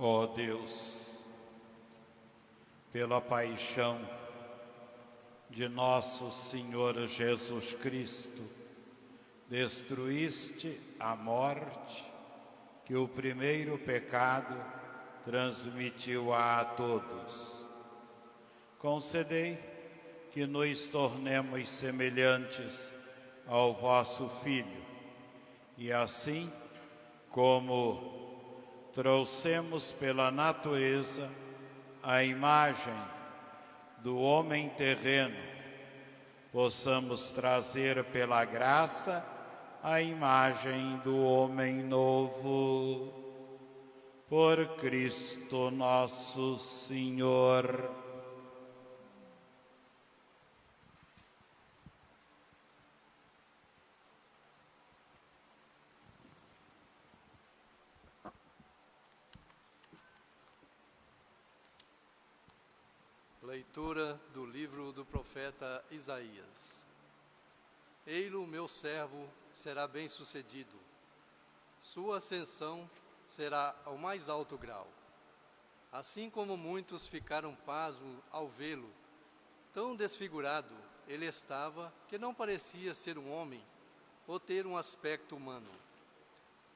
Ó Deus, pela paixão de nosso Senhor Jesus Cristo, destruíste a morte que o primeiro pecado transmitiu a todos. Concedei que nos tornemos semelhantes ao vosso Filho, e assim, como trouxemos pela natureza a imagem do homem terreno, possamos trazer pela graça a imagem do homem novo. Por Cristo nosso Senhor. Leitura do livro do profeta Isaías. Ei-lo, meu servo, será bem-sucedido. Sua ascensão será ao mais alto grau. Assim como muitos ficaram pasmos ao vê-lo, tão desfigurado ele estava que não parecia ser um homem ou ter um aspecto humano.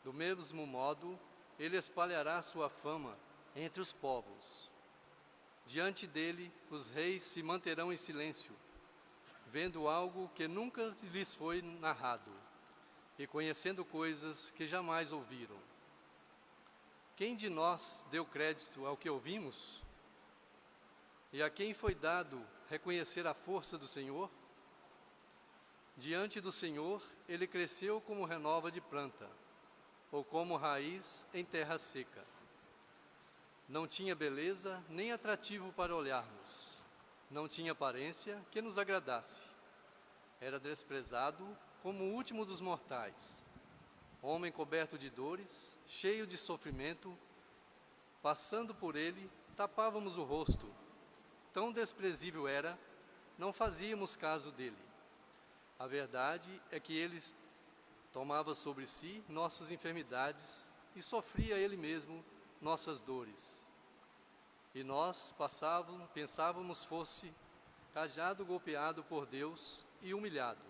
Do mesmo modo, ele espalhará sua fama entre os povos. Diante dele, os reis se manterão em silêncio, vendo algo que nunca lhes foi narrado, e conhecendo coisas que jamais ouviram. Quem de nós deu crédito ao que ouvimos? E a quem foi dado reconhecer a força do Senhor? Diante do Senhor, ele cresceu como renova de planta, ou como raiz em terra seca. Não tinha beleza nem atrativo para olharmos. Não tinha aparência que nos agradasse. Era desprezado como o último dos mortais. Homem coberto de dores, cheio de sofrimento, passando por ele, tapávamos o rosto. Tão desprezível era, não fazíamos caso dele. A verdade é que ele tomava sobre si nossas enfermidades e sofria ele mesmo nossas dores. E nós pensávamos fosse cajado golpeado por Deus e humilhado.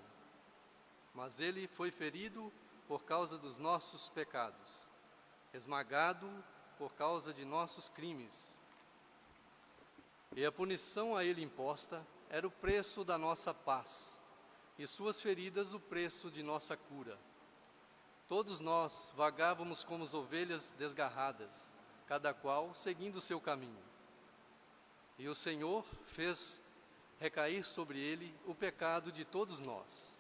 Mas ele foi ferido por causa dos nossos pecados, esmagado por causa de nossos crimes. E a punição a ele imposta era o preço da nossa paz, e suas feridas o preço de nossa cura. Todos nós vagávamos como ovelhas desgarradas, cada qual seguindo o seu caminho. E o Senhor fez recair sobre ele o pecado de todos nós.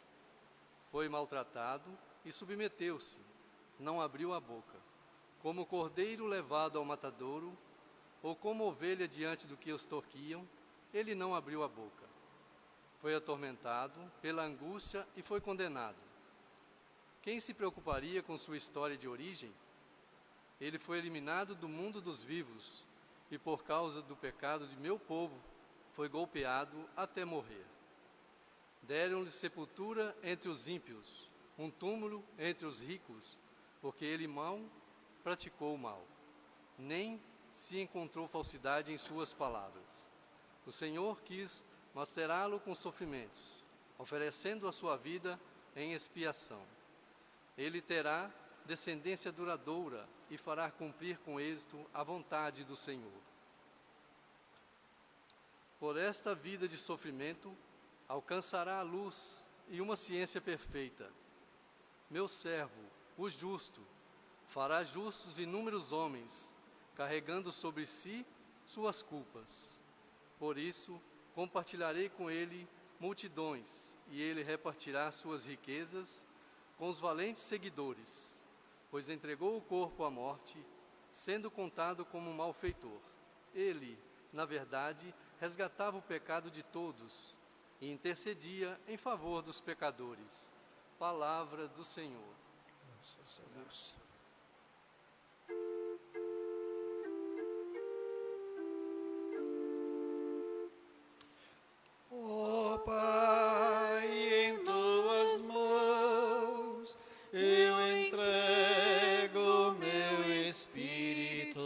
Foi maltratado e submeteu-se, não abriu a boca. Como cordeiro levado ao matadouro, ou como ovelha diante do que os torquiam, ele não abriu a boca. Foi atormentado pela angústia e foi condenado. Quem se preocuparia com sua história de origem? Ele foi eliminado do mundo dos vivos, e por causa do pecado de meu povo, foi golpeado até morrer. Deram-lhe sepultura entre os ímpios, um túmulo entre os ricos, porque ele praticou o mal. Nem se encontrou falsidade em suas palavras. O Senhor quis macerá-lo com sofrimentos, oferecendo a sua vida em expiação. Ele terá descendência duradoura e fará cumprir com êxito a vontade do Senhor. Por esta vida de sofrimento, alcançará a luz e uma ciência perfeita. Meu servo, o justo, fará justos inúmeros homens, carregando sobre si suas culpas. Por isso, compartilharei com ele multidões, e ele repartirá suas riquezas com os valentes seguidores, pois entregou o corpo à morte, sendo contado como um malfeitor. Ele, na verdade, resgatava o pecado de todos e intercedia em favor dos pecadores. Palavra do Senhor. Graças a Deus. Ó Pai, em tuas mãos eu entrego meu espírito.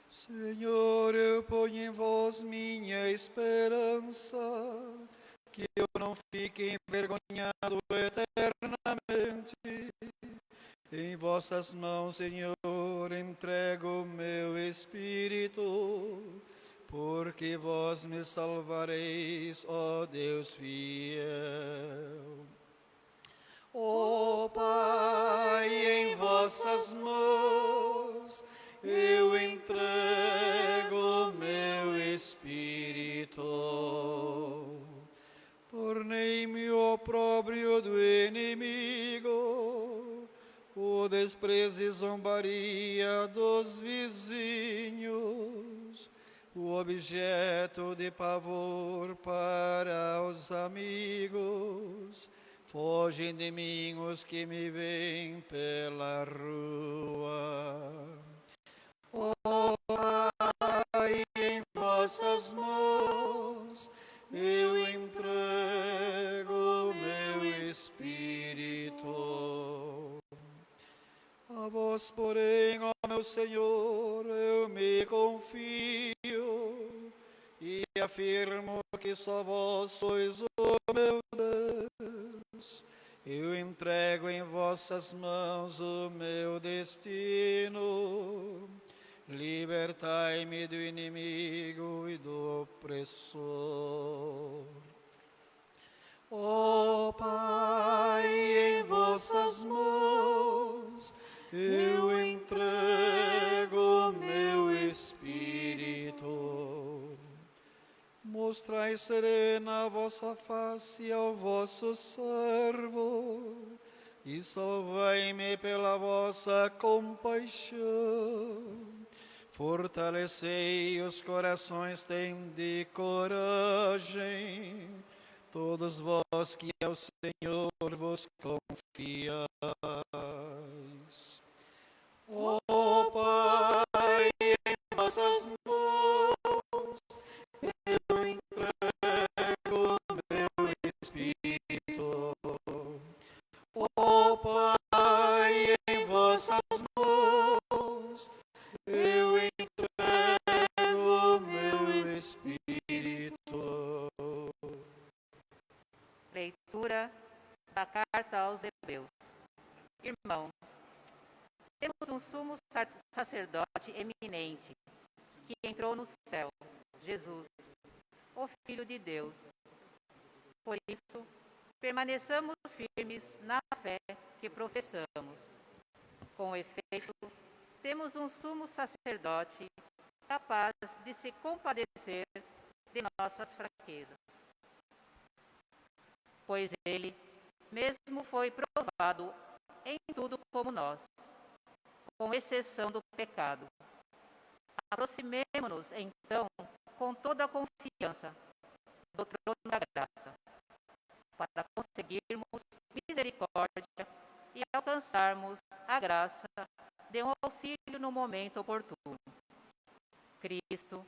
Senhor, eu ponho em vós minha esperança, que eu não fique envergonhado eternamente. Em vossas mãos, Senhor, entrego o meu espírito, porque vós me salvareis, ó Deus fiel. Ó Pai, em vossas mãos eu entrego meu espírito. Tornei-me opróbrio do inimigo, o desprezo e zombaria dos vizinhos, o objeto de pavor para os amigos. Fogem de mim os que me veem pela rua. Ó Pai, em vossas mãos eu entrego meu espírito. A vós, porém, ó meu Senhor, eu me confio e afirmo que só vós sois o meu Deus. Eu entrego em vossas mãos o meu destino. Libertai-me do inimigo e do opressor. Ó Pai, em vossas mãos eu entrego meu espírito. Mostrai serena a vossa face ao vosso servo, e salvai-me pela vossa compaixão. Fortalecei os corações, tende coragem, todos vós que ao Senhor vos confiais. Ó Pai, em vossas mãos eu entrego meu espírito. Ó Pai, em vossas mãos eu entrego meu espírito. Leitura da Carta aos Hebreus. Irmãos, temos um sumo sacerdote eminente, que entrou no céu, Jesus, o Filho de Deus. Por isso, permaneçamos firmes na fé que professamos. Com efeito, temos um sumo sacerdote capaz de se compadecer de nossas fraquezas. Pois ele mesmo foi provado em tudo como nós, com exceção do pecado. Aproximemo-nos, então, com toda a confiança do trono da graça, para conseguirmos misericórdia e alcançarmos a graça de um auxílio no momento oportuno. Cristo,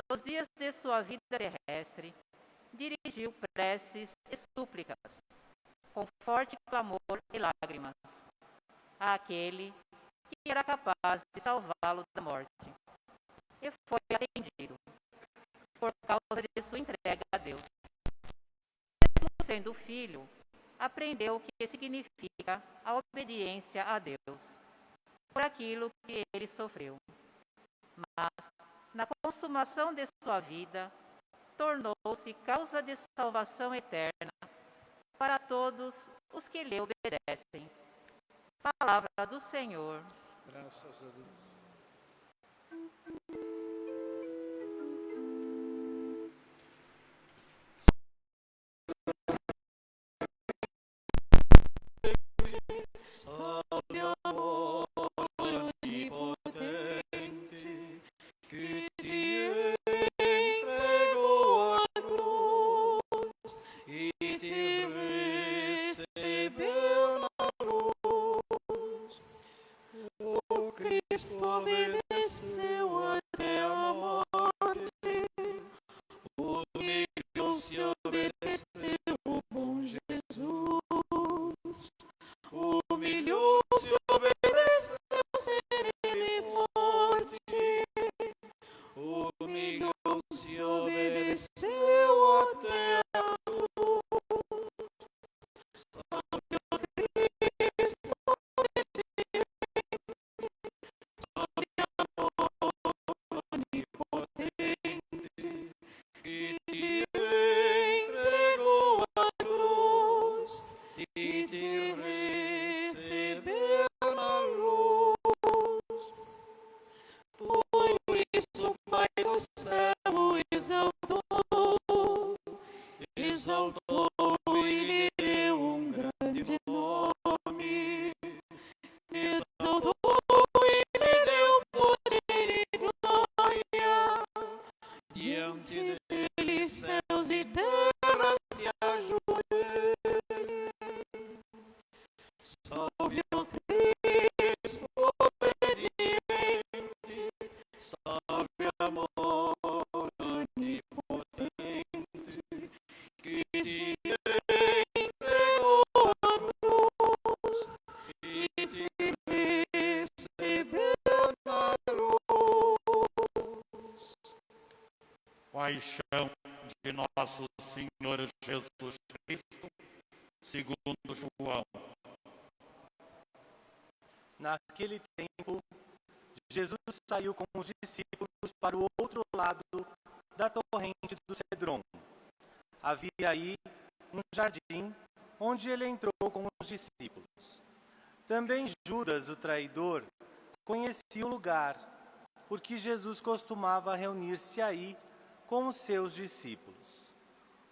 nos dias de sua vida terrestre, dirigiu preces e súplicas, com forte clamor e lágrimas, àquele que era capaz de salvá-lo da morte. E foi atendido, por causa de sua entrega a Deus. Mesmo sendo filho, aprendeu o que significa a obediência a Deus, por aquilo que ele sofreu. Mas, na consumação de sua vida, tornou-se causa de salvação eterna para todos os que lhe obedecem. Palavra do Senhor. Graças a Deus. Salve amor onipotente, que te entregou a cruz e te recebeu na luz. O Cristo obedeceu até diante dele céus e terra se ajoelhem. Salve ao Cristo obediente, salve amor onipotente, que te entregou a cruz e te recebeu na luz. Paixão de nosso Senhor Jesus Cristo, segundo João. Naquele tempo, Jesus saiu com os discípulos para o outro lado da torrente do Cedron. Havia aí um jardim onde ele entrou com os discípulos. Também Judas, o traidor, conhecia o lugar, porque Jesus costumava reunir-se aí com os seus discípulos.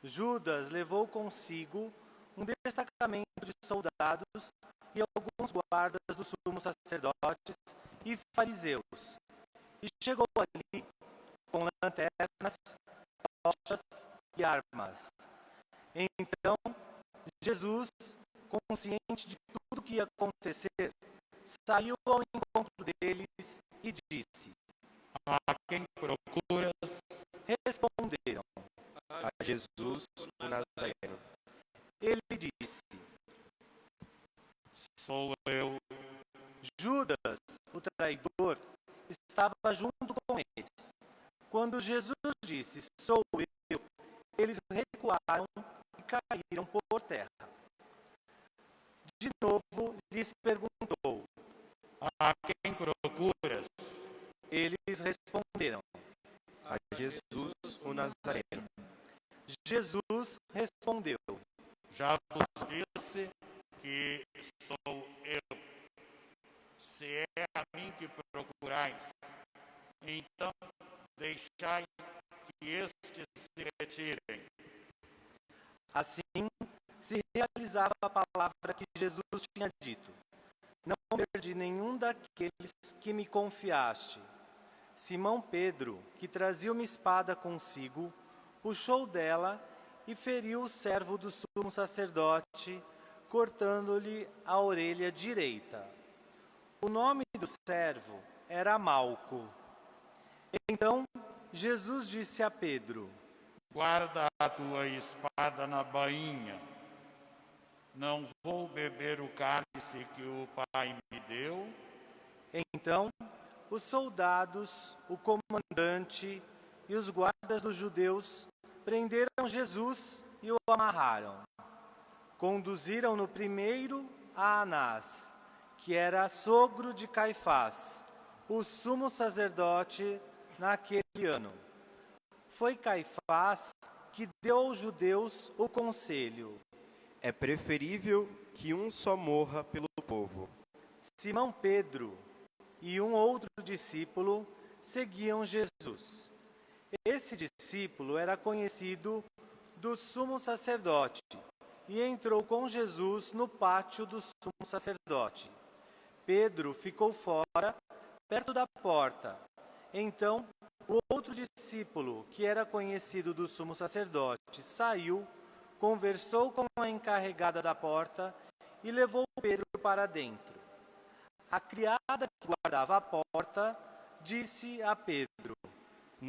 Judas levou consigo um destacamento de soldados e alguns guardas dos sumos sacerdotes e fariseus, e chegou ali com lanternas, tochas e armas. Então, Jesus, consciente de tudo o que ia acontecer, saiu ao encontro deles e disse: A quem procuras? Responderam: A Jesus, o Nazareno. Ele disse: Sou eu. Judas, o traidor, estava junto com eles. Quando Jesus disse: Sou eu, eles recuaram e caíram por terra. De novo lhes perguntou: A quem procuras? Eles responderam: A Jesus, o Nazareno. Jesus respondeu: Já vos disse que sou eu. Se é a mim que procurais, então deixai que estes se retirem. Assim se realizava a palavra que Jesus tinha dito: Não perdi nenhum daqueles que me confiaste. Simão Pedro, que trazia uma espada consigo, puxou dela e feriu o servo do sumo sacerdote, cortando-lhe a orelha direita. O nome do servo era Malco. Então Jesus disse a Pedro: Guarda a tua espada na bainha. Não vou beber o cálice que o Pai me deu. Então os soldados, o comandante e os guardas dos judeus prenderam Jesus e o amarraram. Conduziram-no primeiro a Anás, que era sogro de Caifás, o sumo sacerdote naquele ano. Foi Caifás que deu aos judeus o conselho: É preferível que um só morra pelo povo. Simão Pedro e um outro discípulo seguiam Jesus. Esse discípulo era conhecido do sumo sacerdote e entrou com Jesus no pátio do sumo sacerdote. Pedro ficou fora, perto da porta. Então, o outro discípulo, que era conhecido do sumo sacerdote, saiu, conversou com a encarregada da porta e levou Pedro para dentro. A criada que guardava a porta disse a Pedro: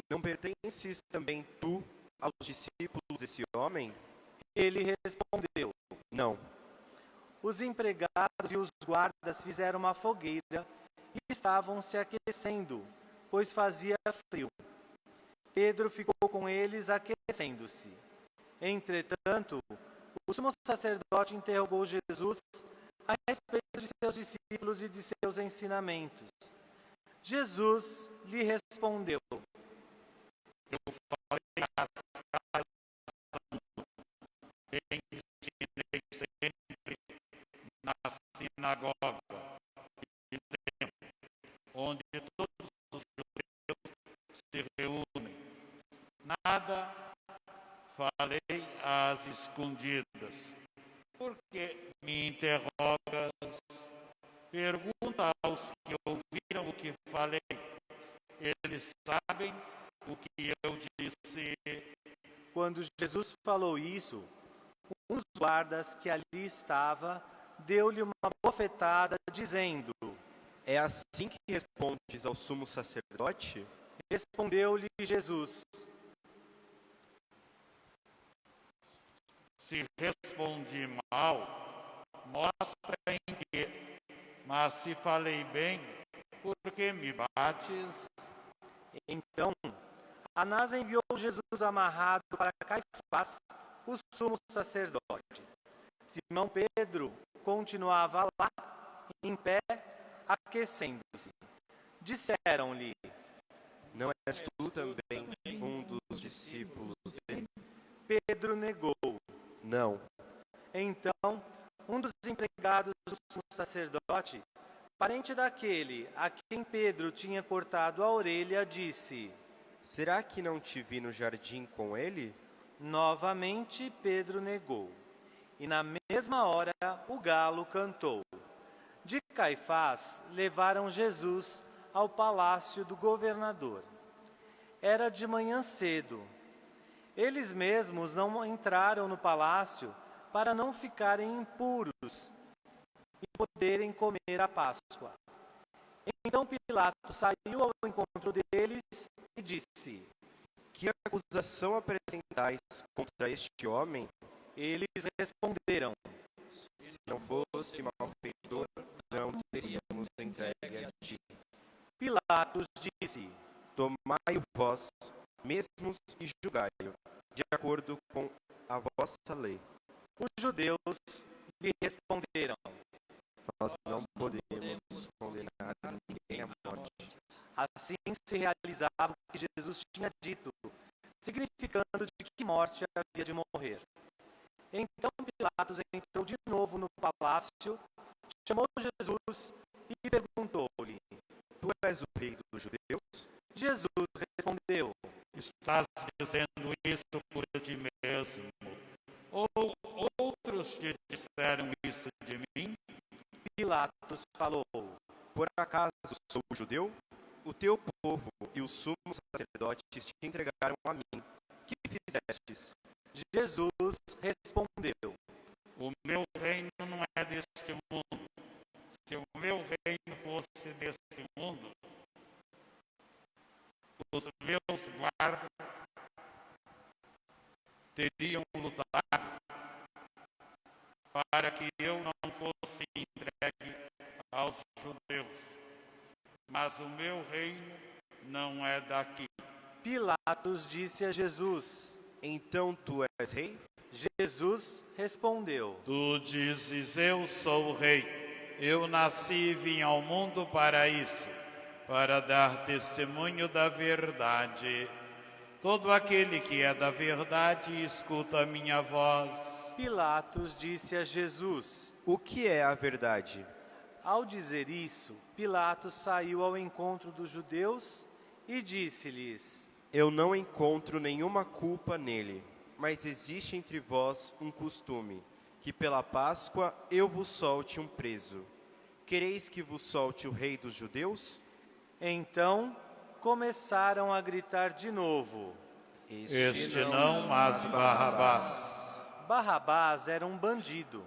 Não pertences também tu aos discípulos desse homem? Ele respondeu: Não. Os empregados e os guardas fizeram uma fogueira e estavam se aquecendo, pois fazia frio. Pedro ficou com eles aquecendo-se. Entretanto, o sumo sacerdote interrogou Jesus a respeito de seus discípulos e de seus ensinamentos. Jesus lhe respondeu: Eu falei às casas em que ensinei sempre na sinagoga e templo, onde todos os judeus se reúnem. Nada falei às escondidas. Por que me interrogas? Pergunta aos que ouviram o que falei. Eles sabem o que eu disse. disse: Quando Jesus falou isso, um dos guardas que ali estava deu-lhe uma bofetada, dizendo: É assim que respondes ao sumo sacerdote? Respondeu-lhe Jesus: Se respondi mal, mostra em quê. Mas se falei bem, por que me bates? Então, Anás enviou Jesus amarrado para Caifás, o sumo sacerdote. Simão Pedro continuava lá, em pé, aquecendo-se. Disseram-lhe: Não és tu também um dos discípulos dele? Pedro negou. Não. Então, um dos empregados do sumo sacerdote, parente daquele a quem Pedro tinha cortado a orelha, disse: Será que não te vi no jardim com ele? Novamente Pedro negou. E na mesma hora o galo cantou. De Caifás levaram Jesus ao palácio do governador. Era de manhã cedo. Eles mesmos não entraram no palácio para não ficarem impuros e poderem comer a Páscoa. Então Pilatos saiu ao encontro deles e disse: Que acusação apresentais contra este homem? Eles responderam: Se não fosse malfeitor, não teríamos entregue a ti. Pilatos disse: Tomai-o vós mesmos e julgai-o, de acordo com a vossa lei. Os judeus lhe responderam: Nós não podemos condenar ninguém à morte. Assim se realizava o que Jesus tinha dito, significando de que morte havia de morrer. Então Pilatos entrou de novo no palácio, chamou Jesus e perguntou-lhe: Tu és o rei dos judeus? Jesus respondeu: Estás dizendo isso por ti mesmo? Ou outros te disseram isso de mim? Pilatos falou: Por acaso sou judeu? O teu povo e os sumos sacerdotes te entregaram a mim. Que fizestes? Jesus respondeu: O meu reino não é deste mundo. Se o meu reino fosse deste mundo, os meus guardas teriam lutado para que eu não fosse entregue aos judeus. Mas o meu reino não é daqui. Pilatos disse a Jesus: Então tu és rei? Jesus respondeu: Tu dizes, eu sou o rei. Eu nasci e vim ao mundo para isso, para dar testemunho da verdade. Todo aquele que é da verdade escuta a minha voz. Pilatos disse a Jesus: O que é a verdade? Ao dizer isso, Pilatos saiu ao encontro dos judeus e disse-lhes: Eu não encontro nenhuma culpa nele, mas existe entre vós um costume, que pela Páscoa eu vos solte um preso. Quereis que vos solte o rei dos judeus? Então começaram a gritar de novo. Este não, mas Barrabás. Barrabás era um bandido.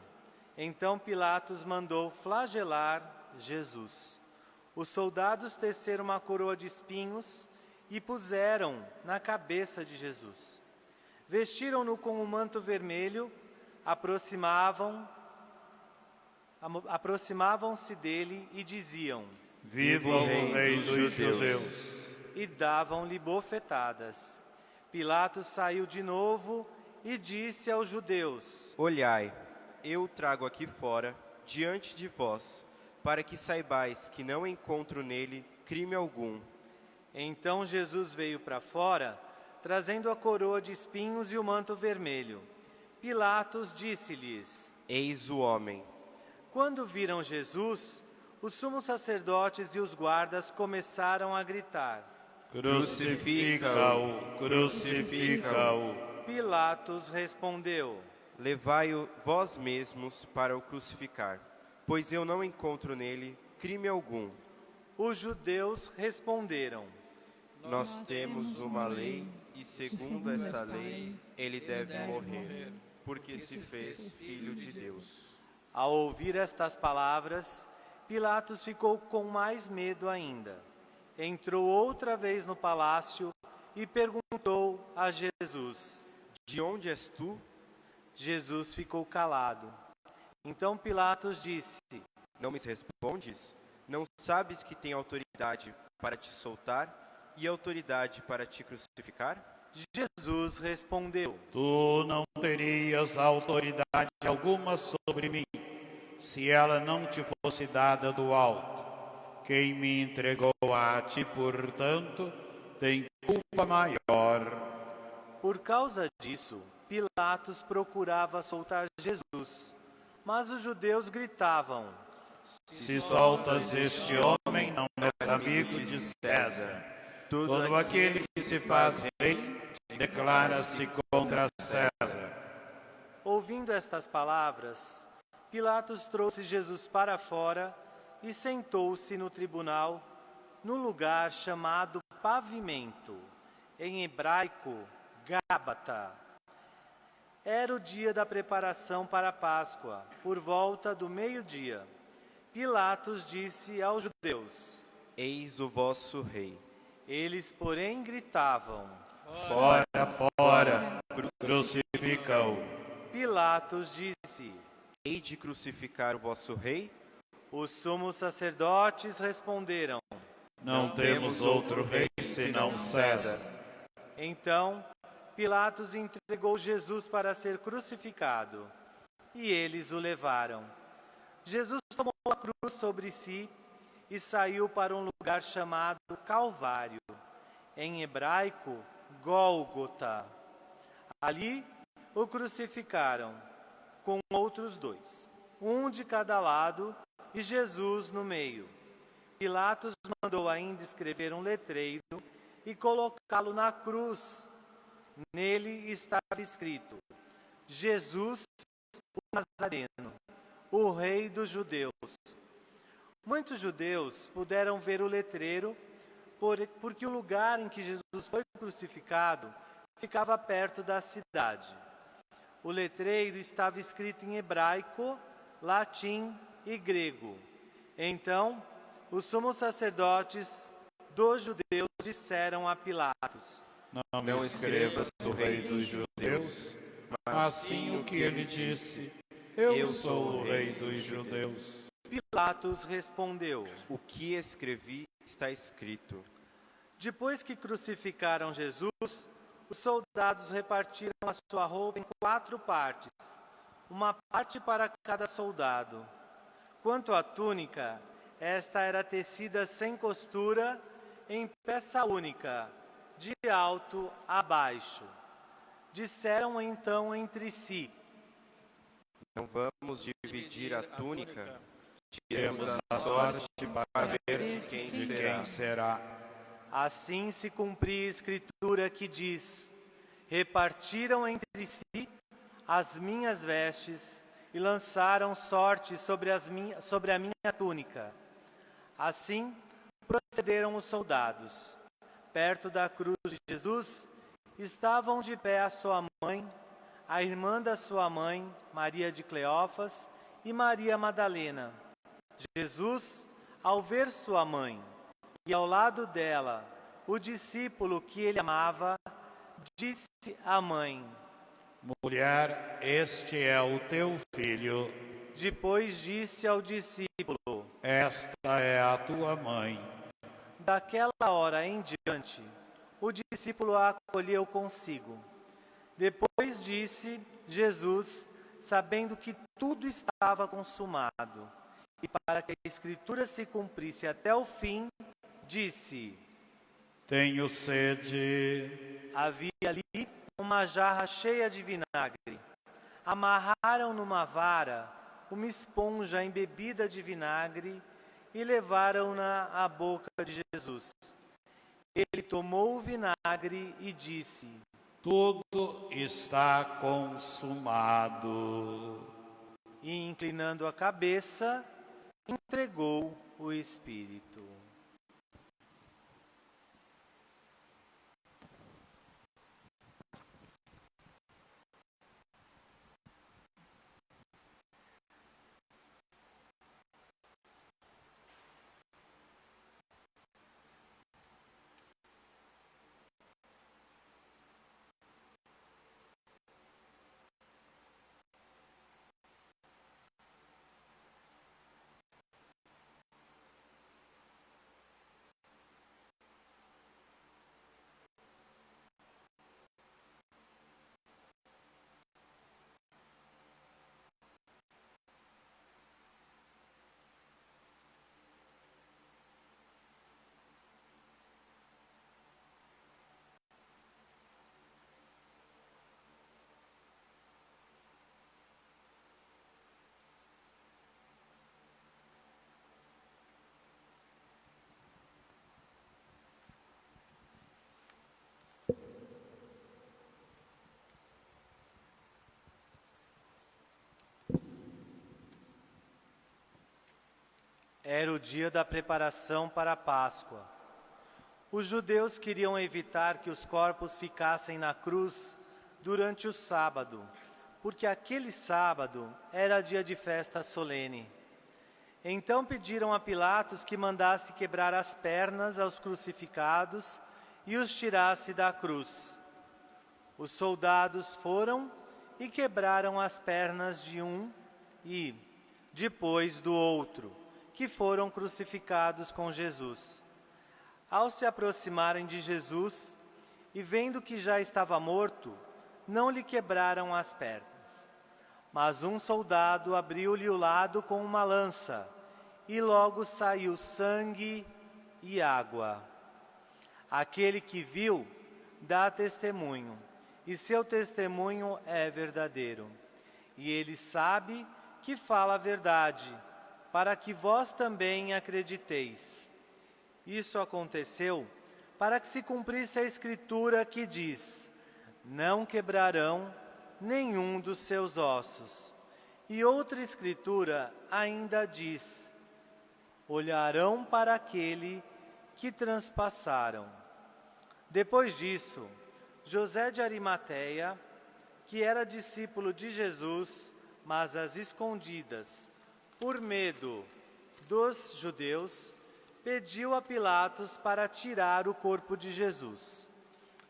Então Pilatos mandou flagelar Jesus. Os soldados teceram uma coroa de espinhos e puseram na cabeça de Jesus. Vestiram-no com um manto vermelho, aproximavam-se dele e diziam: Viva o rei dos judeus. E davam-lhe bofetadas. Pilatos saiu de novo e disse aos judeus: Olhai, eu o trago aqui fora, diante de vós, para que saibais que não encontro nele crime algum. Então Jesus veio para fora, trazendo a coroa de espinhos e o manto vermelho. Pilatos disse-lhes: Eis o homem. Quando viram Jesus, os sumos sacerdotes e os guardas começaram a gritar. Crucifica-o, crucifica-o. Pilatos respondeu: Levai-o vós mesmos para o crucificar, pois eu não encontro nele crime algum. Os judeus responderam: Nós temos uma lei e segundo esta lei, ele deve morrer, porque se fez filho de Deus. Ao ouvir estas palavras, Pilatos ficou com mais medo ainda. Entrou outra vez no palácio e perguntou a Jesus: De onde és tu? Jesus ficou calado. Então Pilatos disse: Não me respondes? Não sabes que tenho autoridade para te soltar e autoridade para te crucificar? Jesus respondeu: Tu não terias autoridade alguma sobre mim, se ela não te fosse dada do alto. Quem me entregou a ti, portanto, tem culpa maior. Por causa disso, Pilatos procurava soltar Jesus, mas os judeus gritavam: Se soltas este homem, não és amigo de César. Todo aquele que se faz rei declara-se contra César. Ouvindo estas palavras, Pilatos trouxe Jesus para fora e sentou-se no tribunal, no lugar chamado Pavimento, em hebraico, Gábata. Era o dia da preparação para a Páscoa, por volta do meio-dia. Pilatos disse aos judeus: Eis o vosso rei. Eles, porém, gritavam: Fora, fora, crucifica-o. Pilatos disse: Hei de crucificar o vosso rei? Os sumos sacerdotes responderam: Não temos outro rei senão César. Então, Pilatos entregou Jesus para ser crucificado, e eles o levaram. Jesus tomou a cruz sobre si e saiu para um lugar chamado Calvário, em hebraico, Gólgota. Ali o crucificaram, com outros dois, um de cada lado e Jesus no meio. Pilatos mandou ainda escrever um letreiro e colocá-lo na cruz. Nele estava escrito: Jesus, o Nazareno, o Rei dos Judeus. Muitos judeus puderam ver o letreiro, porque o lugar em que Jesus foi crucificado ficava perto da cidade. O letreiro estava escrito em hebraico, latim e grego. Então, os sumos sacerdotes dos judeus disseram a Pilatos: Não escrevas o rei dos judeus, mas sim o que ele disse. Eu sou o rei dos judeus. Pilatos respondeu: O que escrevi está escrito. Depois que crucificaram Jesus, os soldados repartiram a sua roupa em 4 partes, uma parte para cada soldado. Quanto à túnica, esta era tecida sem costura, em peça única, de alto a baixo. Disseram então entre si: Não vamos dividir a túnica. Tiremos a sorte para ver de quem será. Assim se cumpria a escritura que diz: repartiram entre si as minhas vestes e lançaram sorte sobre a minha túnica. Assim procederam os soldados. Perto da cruz de Jesus estavam de pé a sua mãe, a irmã da sua mãe, Maria de Cleófas, e Maria Madalena. Jesus, ao ver sua mãe e ao lado dela o discípulo que ele amava, disse à mãe: Mulher, este é o teu filho. Depois disse ao discípulo: Esta é a tua mãe. Daquela hora em diante, o discípulo a acolheu consigo. Depois disse Jesus, sabendo que tudo estava consumado, e para que a Escritura se cumprisse até o fim, disse: Tenho sede. Havia ali uma jarra cheia de vinagre. Amarraram numa vara uma esponja embebida de vinagre e levaram-na à boca de Jesus. Ele tomou o vinagre e disse: Tudo está consumado. E, inclinando a cabeça, entregou o Espírito. Era o dia da preparação para a Páscoa. Os judeus queriam evitar que os corpos ficassem na cruz durante o sábado, porque aquele sábado era dia de festa solene. Então pediram a Pilatos que mandasse quebrar as pernas aos crucificados e os tirasse da cruz. Os soldados foram e quebraram as pernas de um e, depois, do outro, que foram crucificados com Jesus. Ao se aproximarem de Jesus e vendo que já estava morto, não lhe quebraram as pernas. Mas um soldado abriu-lhe o lado com uma lança, e logo saiu sangue e água. Aquele que viu dá testemunho, e seu testemunho é verdadeiro. E ele sabe que fala a verdade, para que vós também acrediteis. Isso aconteceu para que se cumprisse a Escritura que diz: não quebrarão nenhum dos seus ossos. E outra Escritura ainda diz: olharão para aquele que transpassaram. Depois disso, José de Arimateia, que era discípulo de Jesus, mas às escondidas, por medo dos judeus, pediu a Pilatos para tirar o corpo de Jesus.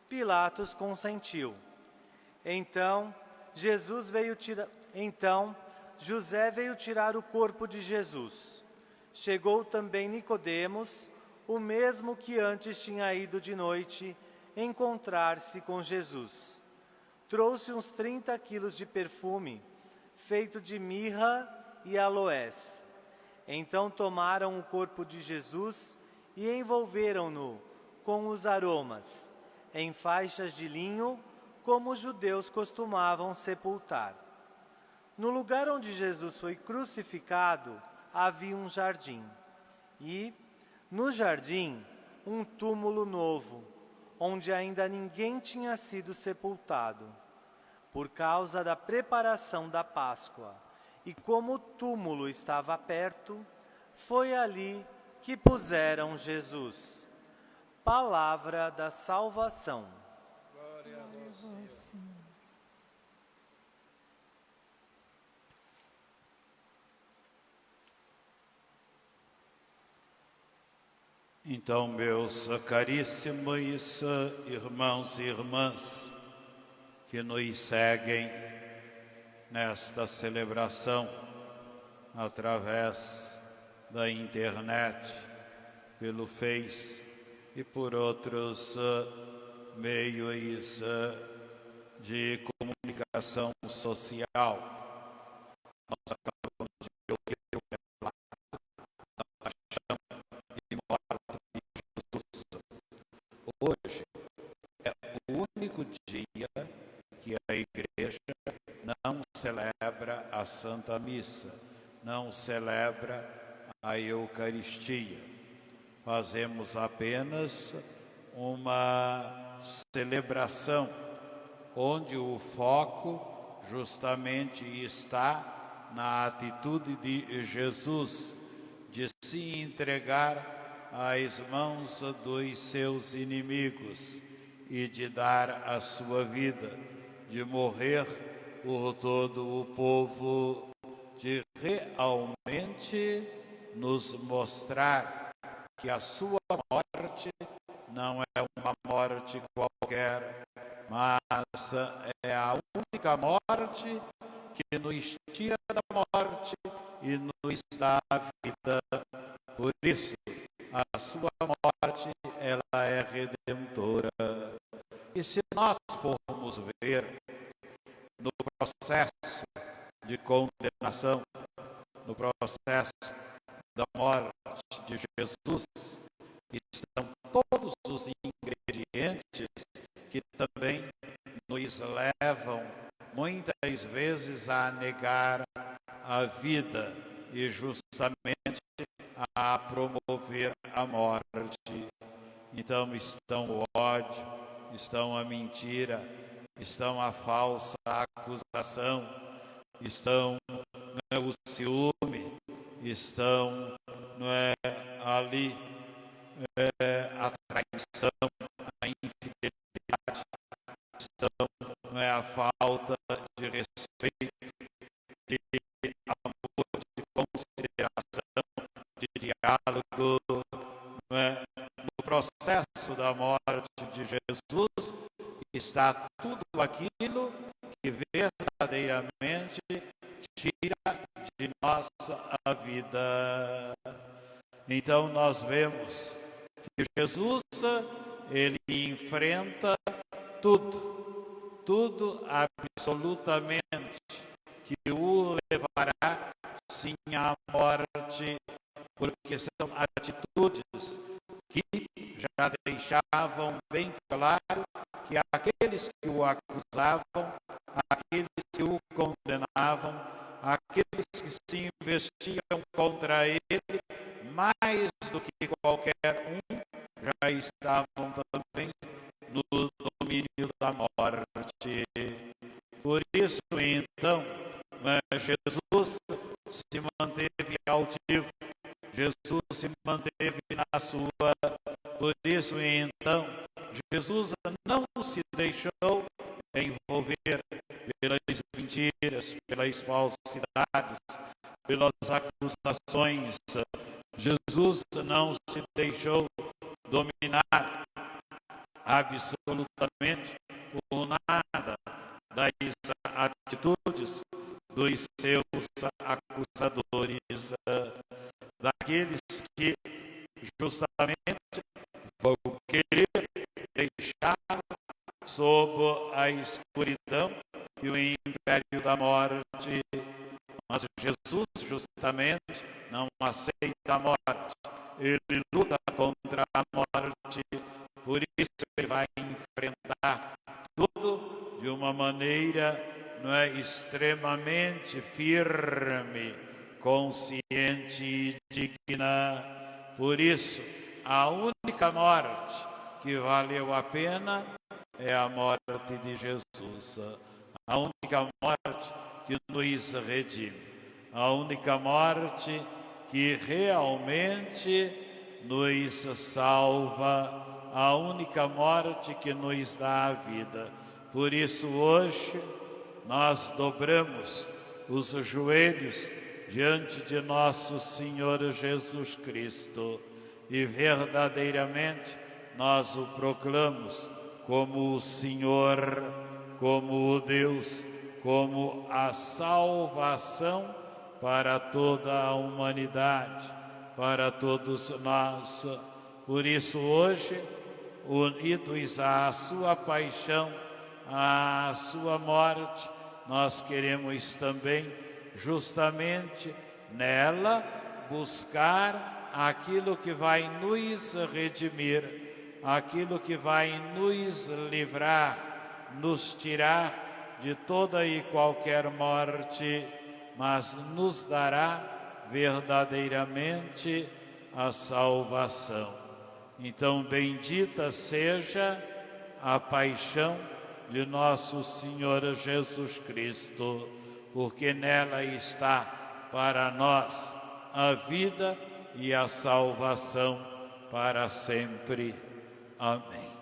Pilatos consentiu. Então José veio tirar o corpo de Jesus. Chegou também Nicodemos, o mesmo que antes tinha ido de noite encontrar-se com Jesus. Trouxe uns 30 quilos de perfume, feito de mirra e aloés. Então tomaram o corpo de Jesus e envolveram-no com os aromas, em faixas de linho, como os judeus costumavam sepultar. No lugar onde Jesus foi crucificado, havia um jardim. E, no jardim, um túmulo novo, onde ainda ninguém tinha sido sepultado. Por causa da preparação da Páscoa, e como o túmulo estava perto, foi ali que puseram Jesus. Palavra da salvação. Glória a Deus, Senhor. Então, meus caríssimos irmãos e irmãs que nos seguem nesta celebração através da internet, pelo Face e por outros meios de comunicação social. Nós acabamos de ouvir o relato da paixão e morte de Jesus. Hoje é o único dia que a Igreja não celebra a Santa Missa, não celebra a Eucaristia. Fazemos apenas uma celebração onde o foco justamente está na atitude de Jesus de se entregar às mãos dos seus inimigos e de dar a sua vida, de morrer por todo o povo, de realmente nos mostrar que a sua morte não é uma morte qualquer, mas é a única morte que nos tira da morte e nos dá a vida. Por isso, a sua morte, ela é redentora. E se nós formos ver no processo de condenação, no processo da morte de Jesus, estão todos os ingredientes que também nos levam muitas vezes a negar a vida e justamente a promover a morte. Então estão o ódio, estão a mentira, estão a falsa acusação, estão o ciúme, estão não é, ali a traição, a infidelidade, não é, a falta de respeito, de amor, de consideração, de diálogo, não é? No processo da morte de Jesus está tudo aquilo que verdadeiramente tira de nossa a vida. Então nós vemos que Jesus, ele enfrenta tudo absolutamente que o levará sim à morte, porque são atitudes que já deixavam bem claro que aqueles que o acusavam, aqueles que o condenavam, aqueles que se investiam contra ele, mais do que qualquer um, já estavam também no domínio da morte. Por isso, então, Jesus se manteve altivo, Jesus se manteve na sua. Por isso, então, Jesus não se deixou envolver pelas mentiras, pelas falsidades, pelas acusações. Jesus não se deixou dominar absolutamente por nada das atitudes dos seus acusadores, daqueles que justamente vão querer deixar sob a escuridão e o império da morte. Mas Jesus justamente não aceita a morte, ele luta contra a morte, por isso ele vai enfrentar tudo de uma maneira, não é, extremamente firme, consciente e digna. Por isso, a única morte que valeu a pena é a morte de Jesus, a única morte que nos redime, a única morte que realmente nos salva, a única morte que nos dá a vida. Por isso hoje nós dobramos os joelhos diante de nosso Senhor Jesus Cristo e verdadeiramente nós o proclamamos como o Senhor, como o Deus, como a salvação para toda a humanidade, para todos nós. Por isso hoje, unidos à sua paixão, à sua morte, nós queremos também justamente nela buscar aquilo que vai nos redimir, aquilo que vai nos livrar, nos tirar de toda e qualquer morte, mas nos dará verdadeiramente a salvação. Então, bendita seja a paixão de nosso Senhor Jesus Cristo, porque nela está para nós a vida e a salvação para sempre. Amém.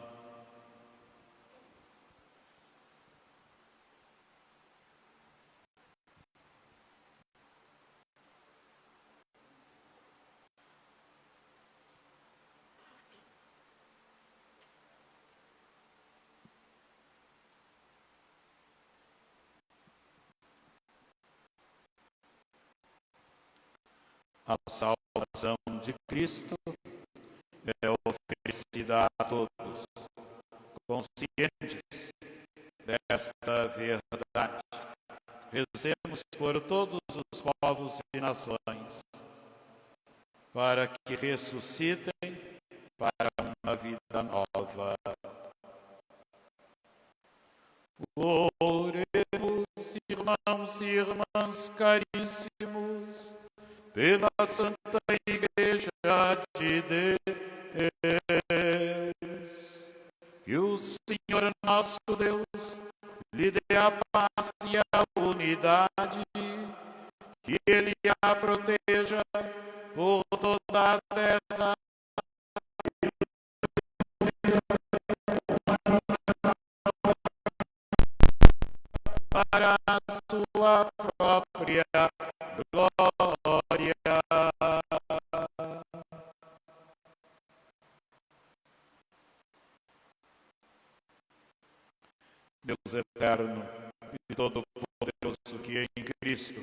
A salvação de Cristo é oferecida a todos, conscientes desta verdade. Rezemos por todos os povos e nações, para que ressuscitem para uma vida nova. Oremos, irmãos e irmãs caríssimos, pela Santa Igreja de Deus, que o Senhor nosso Deus lhe dê a paz e a unidade, que Ele a proteja por toda a terra, para a sua própria glória. Deus eterno e todo-poderoso, que em Cristo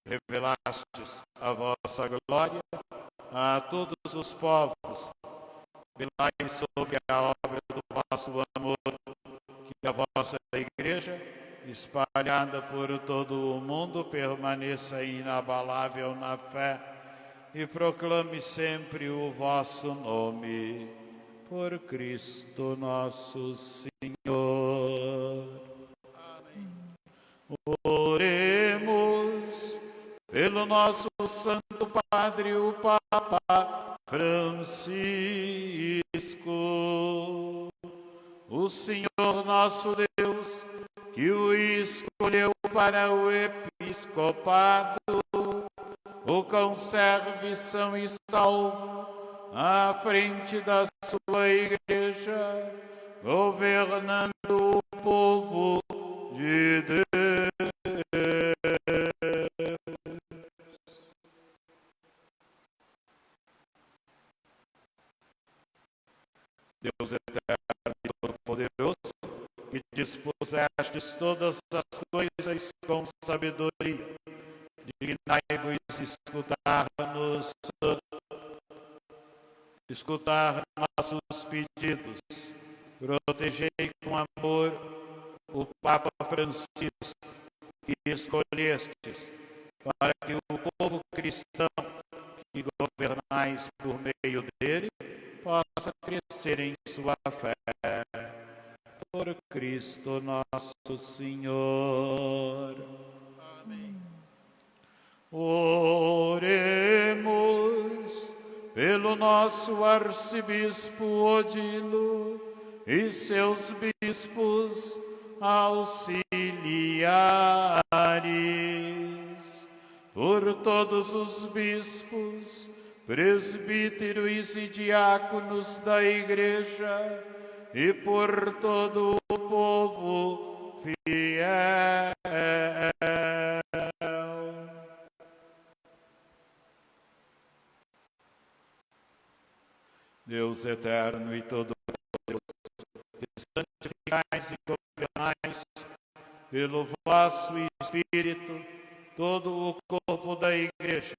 revelastes a vossa glória a todos os povos, velai sobre a obra do vosso amor, que a vossa Igreja, espalhada por todo o mundo, permaneça inabalável na fé e proclame sempre o vosso nome, por Cristo nosso Senhor. Amém. Oremos pelo nosso Santo Padre, o Papa Francisco. O Senhor nosso Deus, que o escolheu para o episcopado, o conserve são e salvo à frente da sua Igreja, governando o povo de Deus. Deus eterno e todo-poderoso, que dispusestes todas as coisas com sabedoria, dignai-vos escutar nossos pedidos, protegei com amor o Papa Francisco, que escolhestes, para que o povo cristão que governais por meio dele possa crescer em sua fé. Por Cristo nosso Senhor. Amém. Oremos pelo nosso arcebispo Odilo e seus bispos auxiliares, por todos os bispos, presbíteros e diáconos da Igreja, e por todo o povo fiel. Deus eterno e todo-poderoso, que santificais e governais pelo vosso Espírito todo o corpo da Igreja,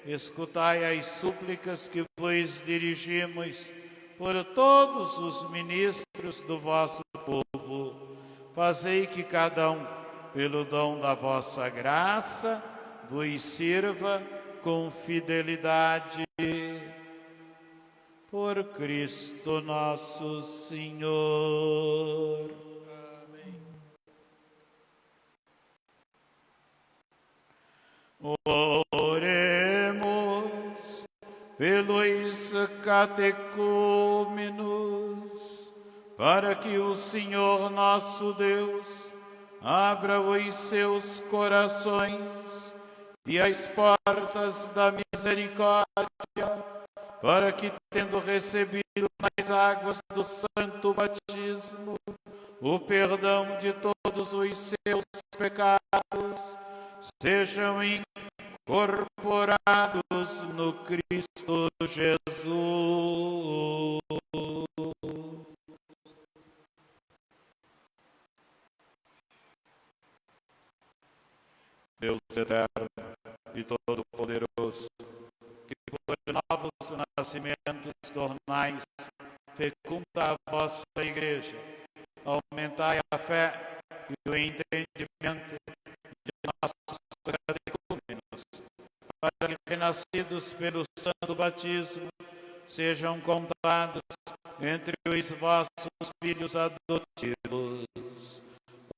escutai as súplicas que vos dirigimos por todos os ministros do vosso povo. Fazei que cada um, pelo dom da vossa graça, vos sirva com fidelidade. Por Cristo nosso Senhor. Amém. Oremos pelos catecúmenos, para que o Senhor nosso Deus abra os seus corações e as portas da misericórdia, para que, tendo recebido nas águas do santo batismo o perdão de todos os seus pecados, sejam incorporados no Cristo Jesus. Deus eterno e todo-poderoso, que por novos nascimentos tornais fecunda a vossa Igreja, aumentai a fé e o entendimento de nossos catecúmenos, para que, renascidos pelo santo batismo, sejam contados entre os vossos filhos adotivos.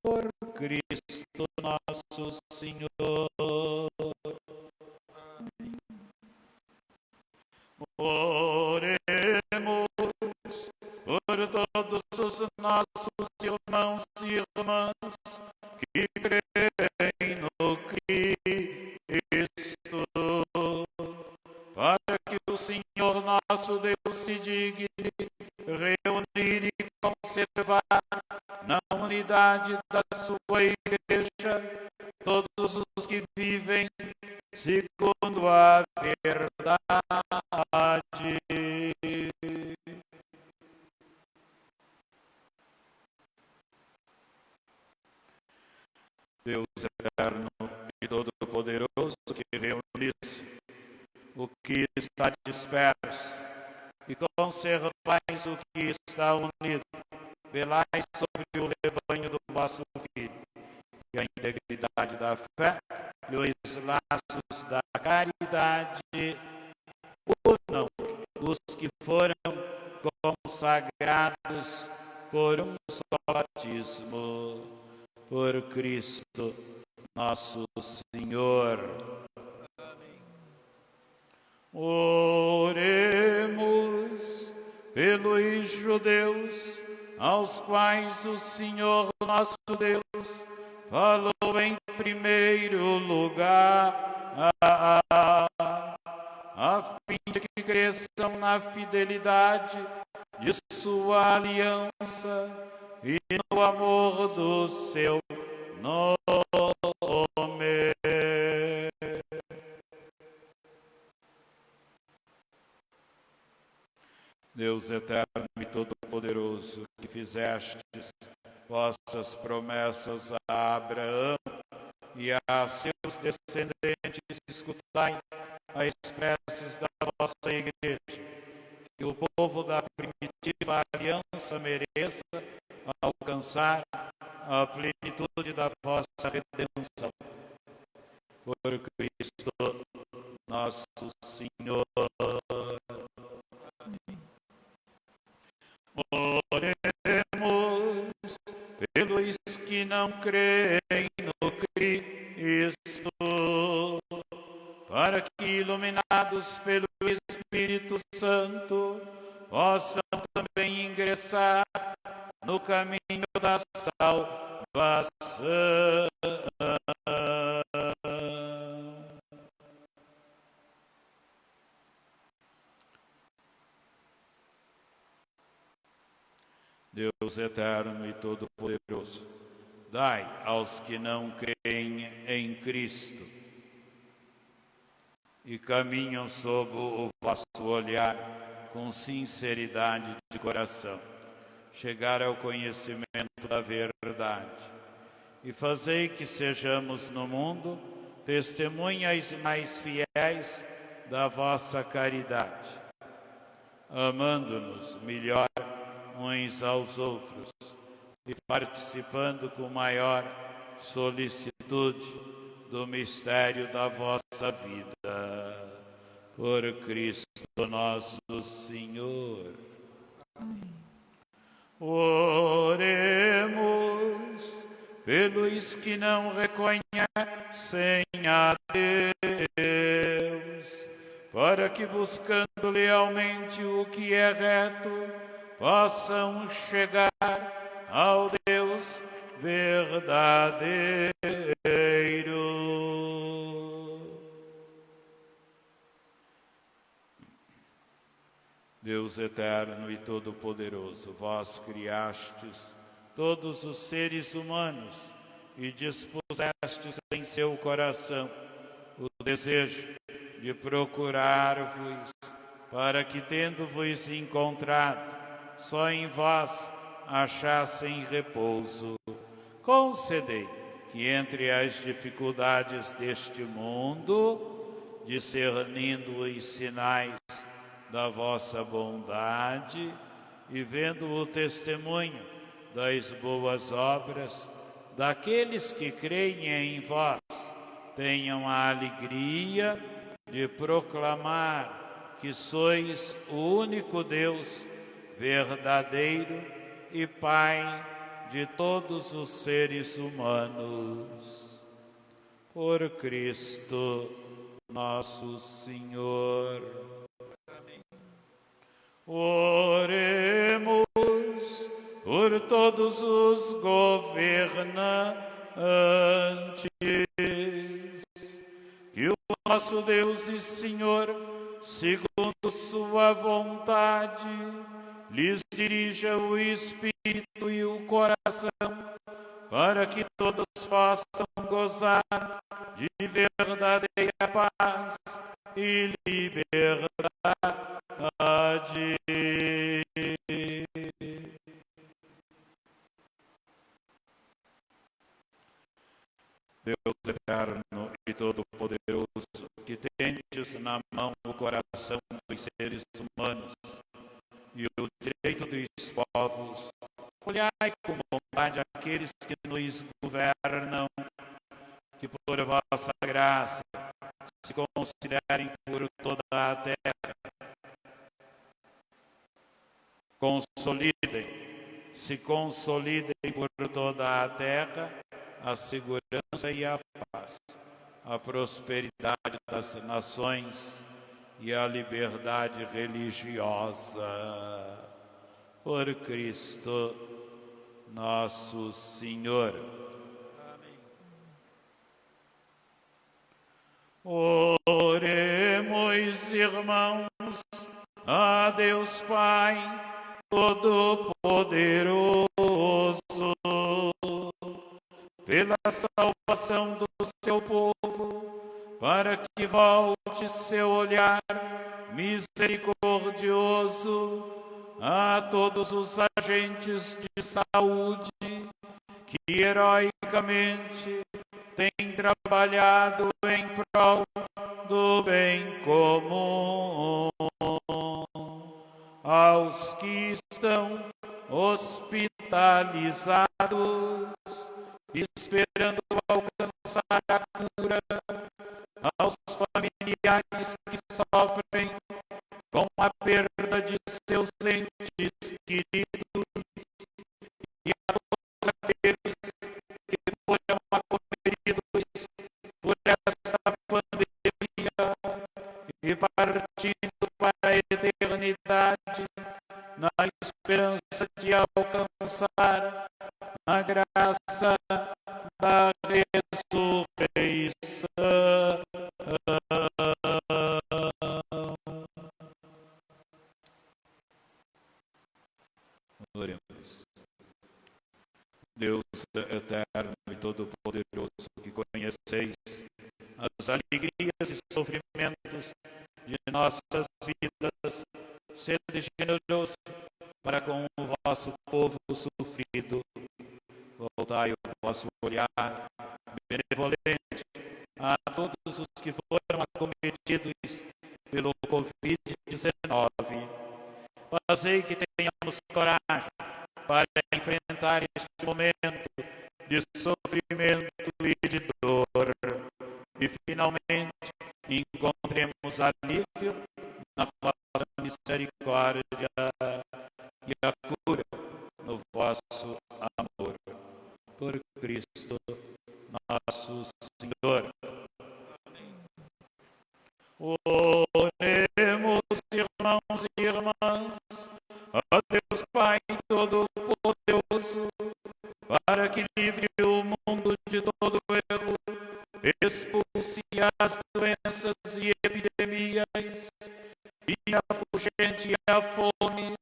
Por Cristo nosso Senhor. Amém. Oremos por todos os nossos irmãos e irmãs que creem no Cristo, o Senhor nosso Deus se digne reunir e conservar na unidade da sua igreja todos os que vivem segundo a verdade. Deus eterno e todo-poderoso, que reunisse o que está disperso e conservais o que está unido, velai sobre o rebanho do vosso Filho, e a integridade da fé e os laços da caridade unam os que foram consagrados por um só batismo. Por Cristo nosso Senhor. Amém. Oremos pelos judeus, aos quais o Senhor nosso Deus falou em primeiro lugar, a fim de que cresçam na fidelidade de sua aliança e no amor do seu nome. Deus eterno e todo-poderoso, que fizestes vossas promessas a Abraão e a seus descendentes, escutai as preces da vossa igreja, que o povo da primitiva aliança mereça alcançar a plenitude da vossa redenção. Por Cristo nosso Senhor. Oremos pelos que não creem no Cristo, para que, iluminados pelo Espírito Santo, possam também ingressar no caminho da salvação. Deus eterno e todo-poderoso, dai aos que não creem em Cristo e caminham sob o vosso olhar com sinceridade de coração, chegar ao conhecimento da verdade, e fazei que sejamos no mundo testemunhas mais fiéis da vossa caridade, amando-nos melhor uns aos outros e participando com maior solicitude do mistério da vossa vida. Por Cristo nosso Senhor. Amém. Oremos pelos que não reconhecem a Deus, para que, buscando lealmente o que é reto, possam chegar ao Deus verdadeiro. Deus eterno e todo-poderoso, vós criastes todos os seres humanos e dispusestes em seu coração o desejo de procurar-vos, para que, tendo-vos encontrado, só em vós achassem repouso. Concedei que, entre as dificuldades deste mundo, discernindo os sinais da vossa bondade e vendo o testemunho das boas obras daqueles que creem em vós, tenham a alegria de proclamar que sois o único Deus verdadeiro e Pai de todos os seres humanos. Por Cristo nosso Senhor. Amém. Oremos por todos os governantes, que o nosso Deus e Senhor, segundo sua vontade, lhes dirija o espírito e o coração, para que todos possam gozar de verdadeira paz e liberdade. Deus eterno e todo-poderoso, que tendes na mão o coração dos seres humanos e o direito dos povos, olhai com bondade aqueles que nos governam, que por vossa graça se considerem por toda a terra. Se consolidem por toda a terra a segurança e a paz, a prosperidade das nações e a liberdade religiosa. Por Cristo nosso Senhor. Amém. Oremos, irmãos, a Deus Pai Todo-Poderoso, pela salvação do seu povo, para que volte seu olhar misericordioso a todos os agentes de saúde que heroicamente têm trabalhado em prol do bem comum, aos que estão hospitalizados, esperando alcançar a cura, aos familiares que sofrem com a perda de seus entes queridos e a todos aqueles que foram acometidos por essa pandemia e partindo para a eternidade na esperança de alcançar a graça da ressurreição. Oremos. Deus eterno e todo-poderoso, que conheceis as alegrias e sofrimentos de nossas vidas, sede generoso para com o vosso povo sofrido. Voltai o vosso olhar benevolente a todos os que foram acometidos pelo Covid-19. Fazei que tenhamos coragem para enfrentar este momento de sofrimento e de dor. E finalmente encontremos alívio na vossa misericórdia e a cura no vosso amor. Por Cristo nosso Senhor. Oremos, irmãos e irmãs, a Deus Pai Todo-Poderoso, para que livre o mundo de todo erro, expulse as doenças e epidemias, e afugente a fome,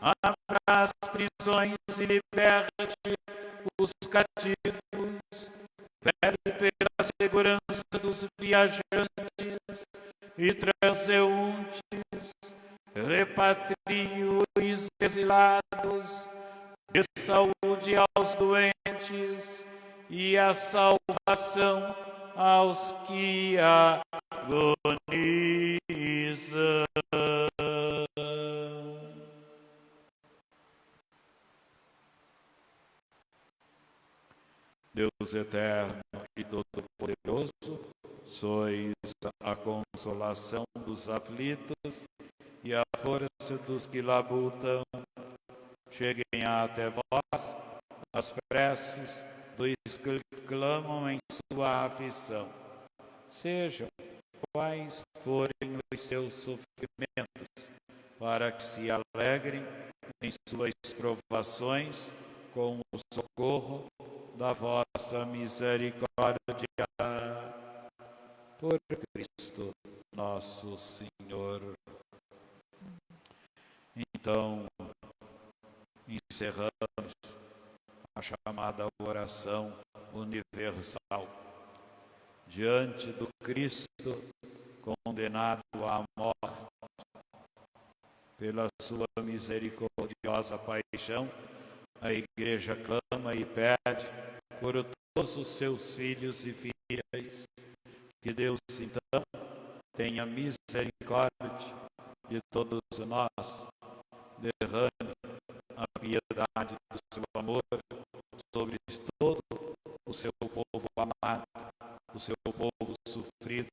abra as prisões e liberte os cativos, vele pela segurança dos viajantes e transeuntes, repatrie os exilados, dê saúde aos doentes e a salvação aos que agonizam. Deus eterno e todo-poderoso, sois a consolação dos aflitos e a força dos que labutam. Cheguem até vós as preces dos que clamam em sua aflição. Sejam quais forem os seus sofrimentos, para que se alegrem em suas provações com o socorro da vossa misericórdia. Por Cristo nosso Senhor. Então, encerramos a chamada oração universal. Diante do Cristo condenado à morte, pela sua misericordiosa paixão, a Igreja clama e pede por todos os seus filhos e filhas, que Deus, então, tenha misericórdia de todos nós, derrame a piedade do seu amor sobre todo o seu povo amado, o seu povo sofrido,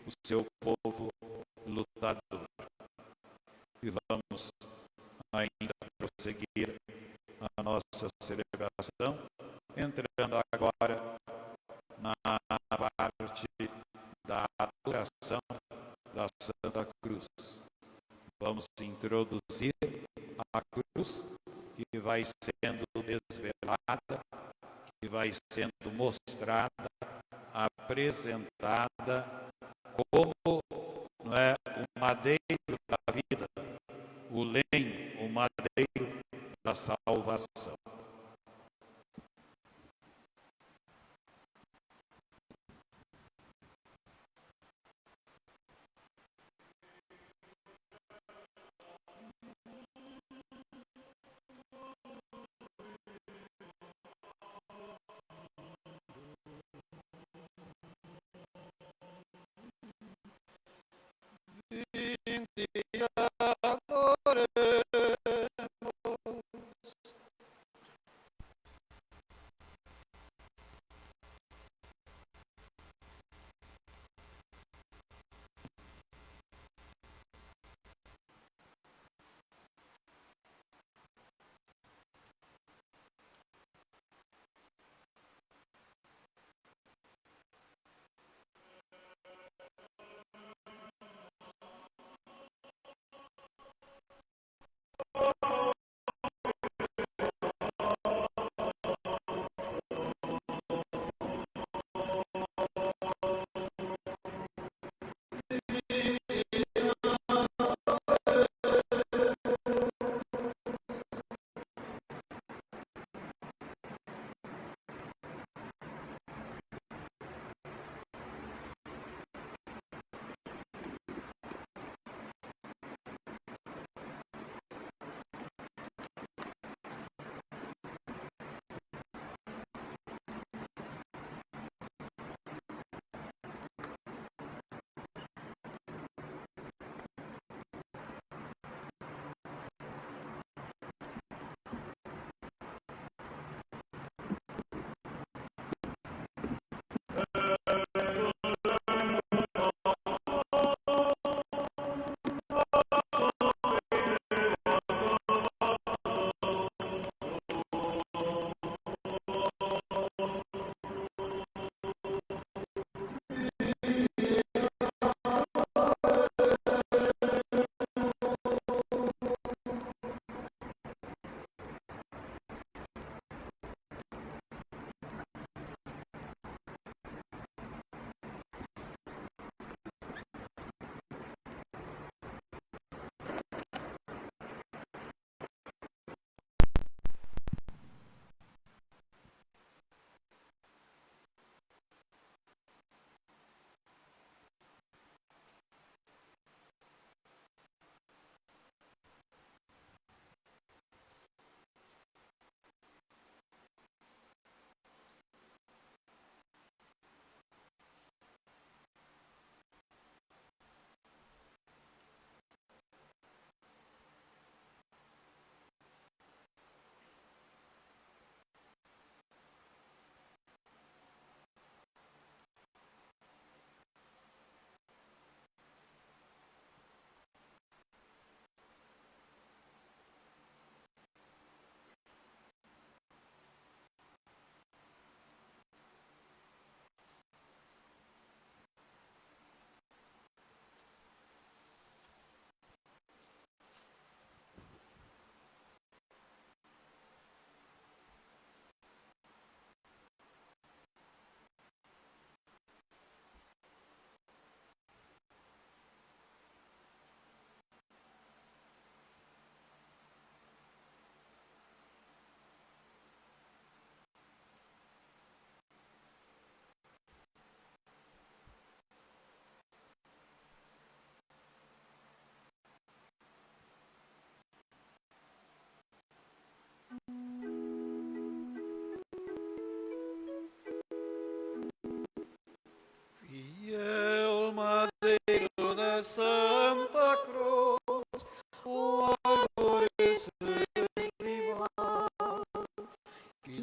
o seu povo lutador. E vamos ainda prosseguir a nossa celebração, entrando agora na parte da adoração da Santa Cruz. Vamos introduzir a cruz, que vai sendo desvelada, que vai sendo mostrada, apresentada como, não é, o madeiro da vida, o lenho, o madeiro da salvação. Vinde e adoremos.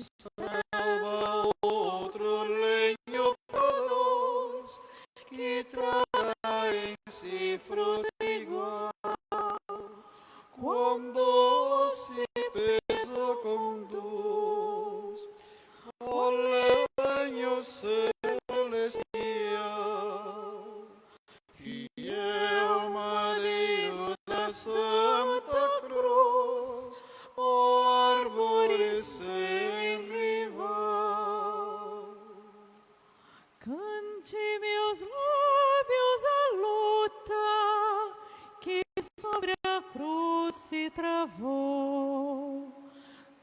selva outro lenho produz, que traga em si fruto igual. Quando se peso conduz, o lenho celestial, fiel madeiro da Santa Cruz, ó árvore sem rival. Cante meus lábios a luta que sobre a cruz se travou.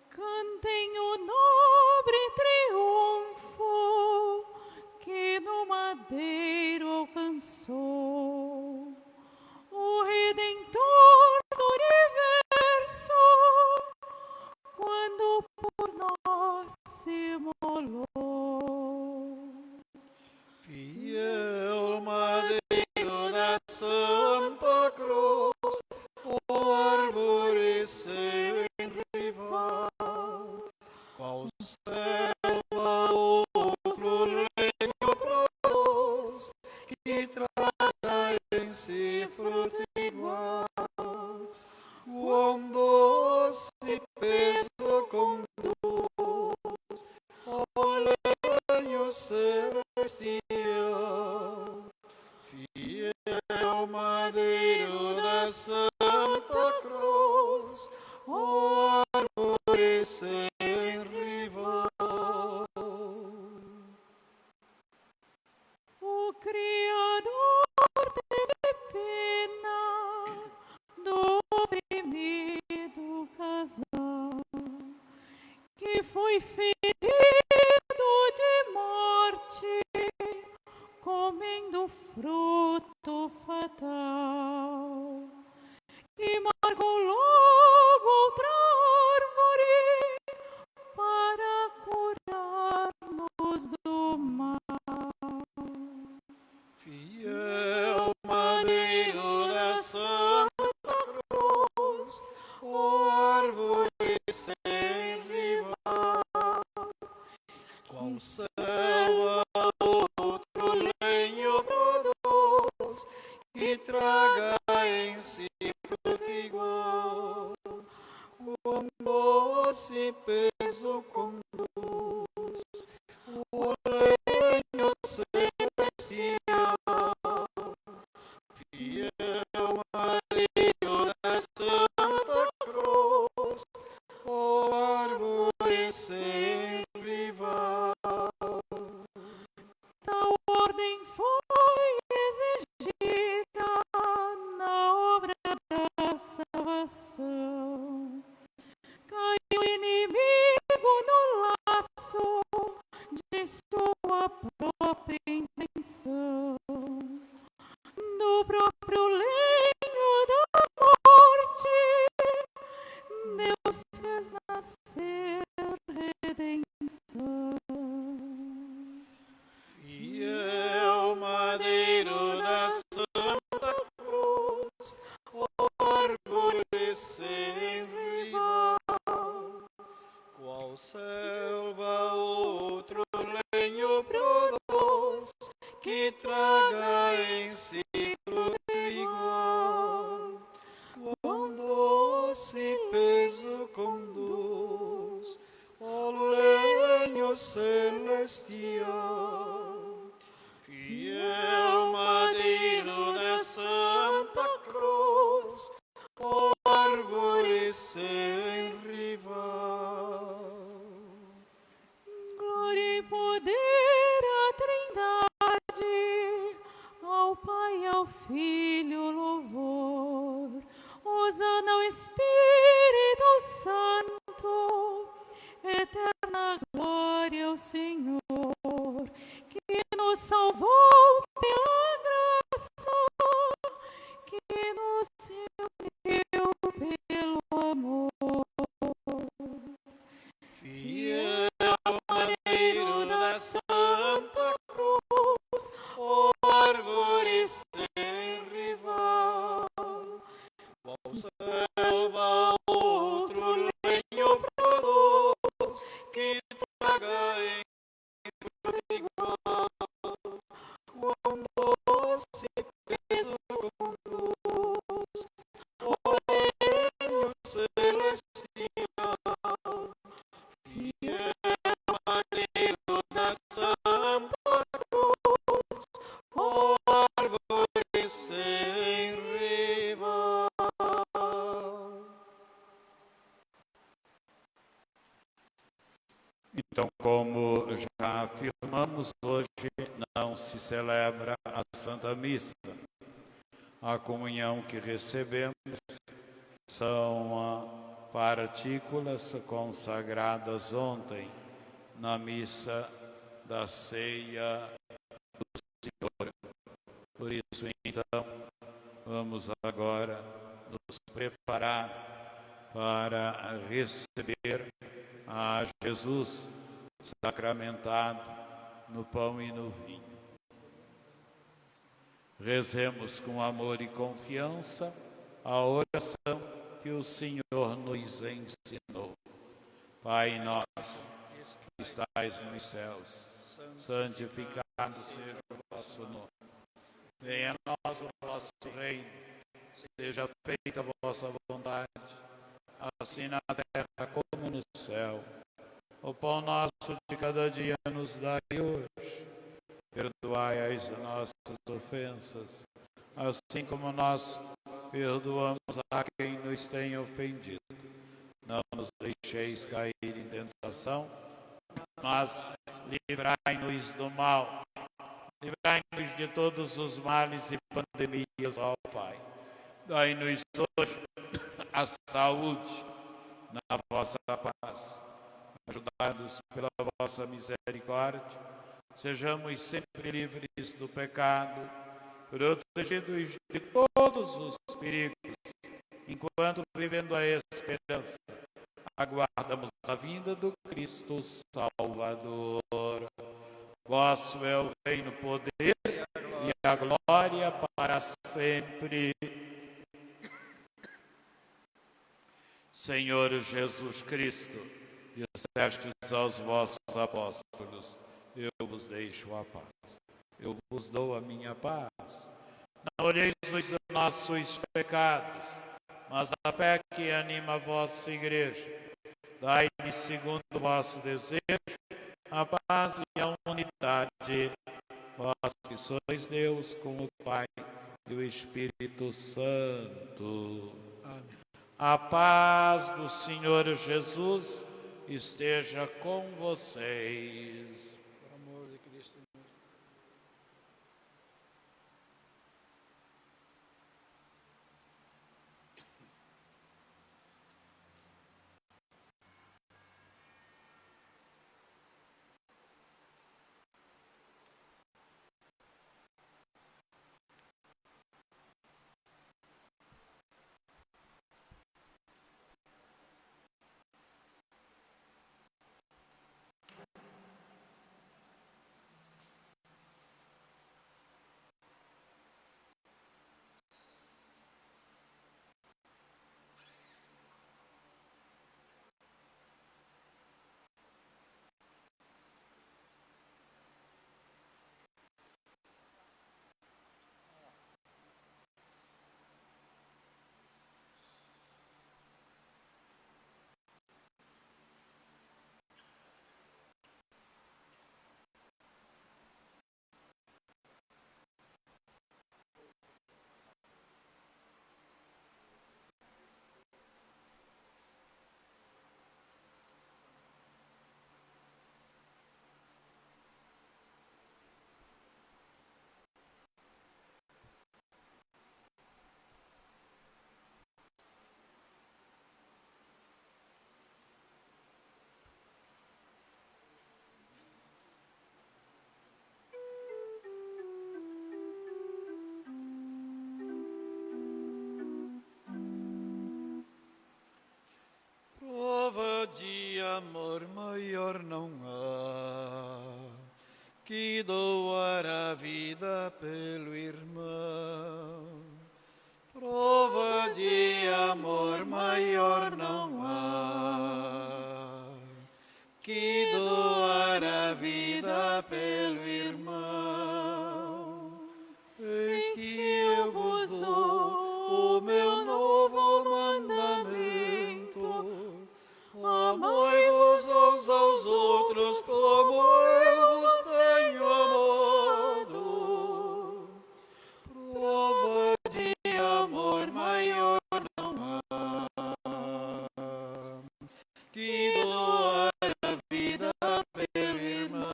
Cantem o nobre triunfo que no madeiro alcançou. O Redentor do universo, quando por nós se imolou. Fiel madeiro da Santa Cruz, ó árvore sem rival, qual selva outro lenho produz, que traga em si fruto igual. Quando se peso conduz, ó lenho celestial, fiel madeiro da Santa Cruz, ó árvore sem rival. O Criador teve pena do oprimido casal, que foi ferido de morte, comendo fruto fatal, e marcou logo outra árvore para curar-nos do mal. Fiel madeiro da Santa Cruz, ó árvore sem rival, qual selva outro lenho produz, que traga em si fruto igual. Quando se peso conduz, o lenho celestial, fiel madeiro da Santa Cruz, ó árvore sem rival. Tal ordem foi exigida na obra da salvação. Caiu o inimigo no laço de sua própria intenção. Do próprio lenho da morte, Deus fez nascer redenção. Fiel madeiro da Santa Cruz, ó árvore sem rival, qual selva outro lenho produz, que traga em si fruto igual. Quando se peso conduz, ó lenho celestial, fiel madeiro da Santa Cruz, ó árvore sem rival. Glória e poder à Trindade, ao Pai e ao Filho louvor. Hosana ao Espírito Santo, eterna glória ao Senhor, que traga em igual, quão doce peso com cruz, ó reino celestial, fiel madeiro da santa cruz, ó árvore sem rival. Então, como já afirmamos, hoje não se celebra a Santa Missa. A comunhão que recebemos são partículas consagradas ontem na missa da ceia do Senhor. Por isso, então, vamos agora nos preparar para receber a Jesus sacramentado no pão e no vinho. Rezemos com amor e confiança a oração que o Senhor nos ensinou. Pai nosso, que estais nos céus, santificado seja o vosso nome. Venha a nós o vosso reino, seja feita a vossa vontade, assim na terra como no céu. O pão nosso de cada dia nos dai hoje. Perdoai as nossas ofensas, assim como nós perdoamos a quem nos tem ofendido. Não nos deixeis cair em tentação, mas livrai-nos do mal. Livrai-nos de todos os males e pandemias, ó Pai. Dai-nos hoje a saúde na vossa paz. Ajudados pela vossa misericórdia, sejamos sempre livres do pecado, protegidos de todos os perigos, enquanto, vivendo a esperança, aguardamos a vinda do Cristo Salvador. Vosso é o reino, o poder e a glória para sempre. Senhor Jesus Cristo, dissestes aos vossos apóstolos: eu vos deixo a paz, eu vos dou a minha paz. Não olheis os nossos pecados, mas a fé que anima a vossa igreja. Dai-lhe, segundo o vosso desejo, a paz e a unidade. Vós que sois Deus com o Pai e o Espírito Santo. Amém. A paz do Senhor Jesus esteja com vocês. Por amor de Cristo. De amor maior não há que doar a vida pelo irmão. Prova de amor maior não há que doar a vida pelo irmão. Eis que eu vos dou o meu novo mandamento: amai-vos uns aos outros como eu vos tenho amado. Prova de amor maior não há, que doar a vida pelo irmão.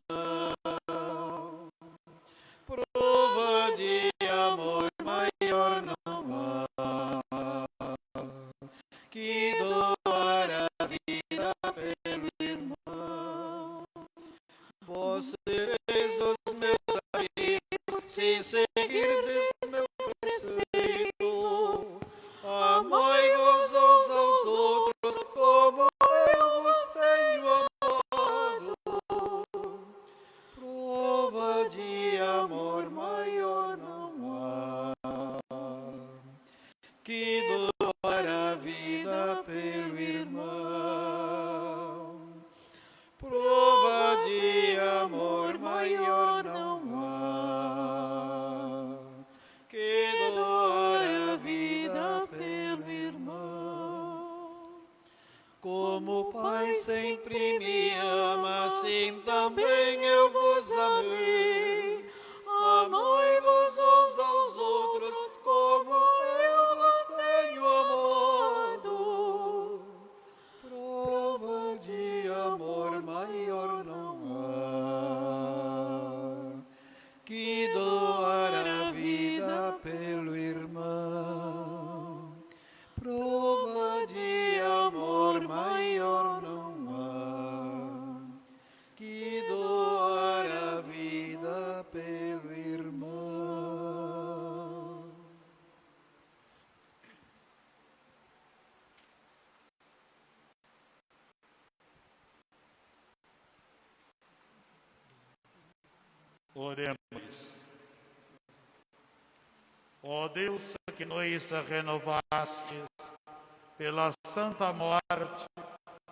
Prova de amor maior não há, que doar a vida pelo irmão. Vós sereis os meus amigos se seguirdes meu preceito. Amai-vos uns aos outros como eu vos tenho amado. Prova de amor maior não há, que doar a vida pelo irmão. Prova de amor maior não há, que doar a vida pelo irmão. Como o Pai sempre me ama, assim também eu vos amei. Amai-vos uns aos outros como eu vos tenho amado. Prova de amor maior não há, que doar a vida pelo irmão. Prova de amor maior não há, que doar a vida pelo irmão. Oremos. Ó Deus, que nos renovastes pela santa morte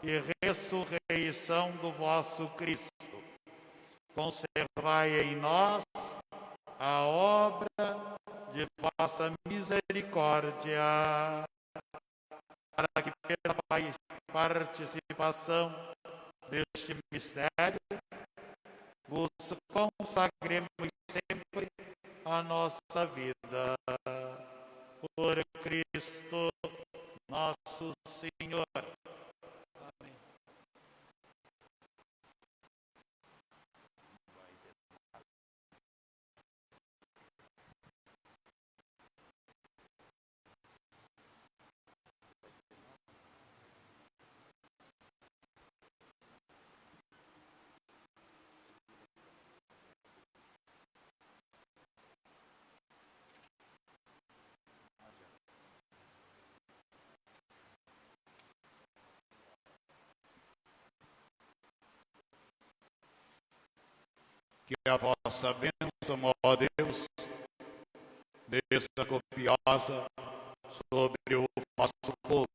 e ressurreição do vosso Cristo, conservai em nós a obra de vossa misericórdia, para que pela participação deste mistério vos consagremos sempre a nossa vida. Por Cristo nosso Senhor. Amém. Que a vossa bênção, ó Deus, desça copiosa sobre o vosso povo,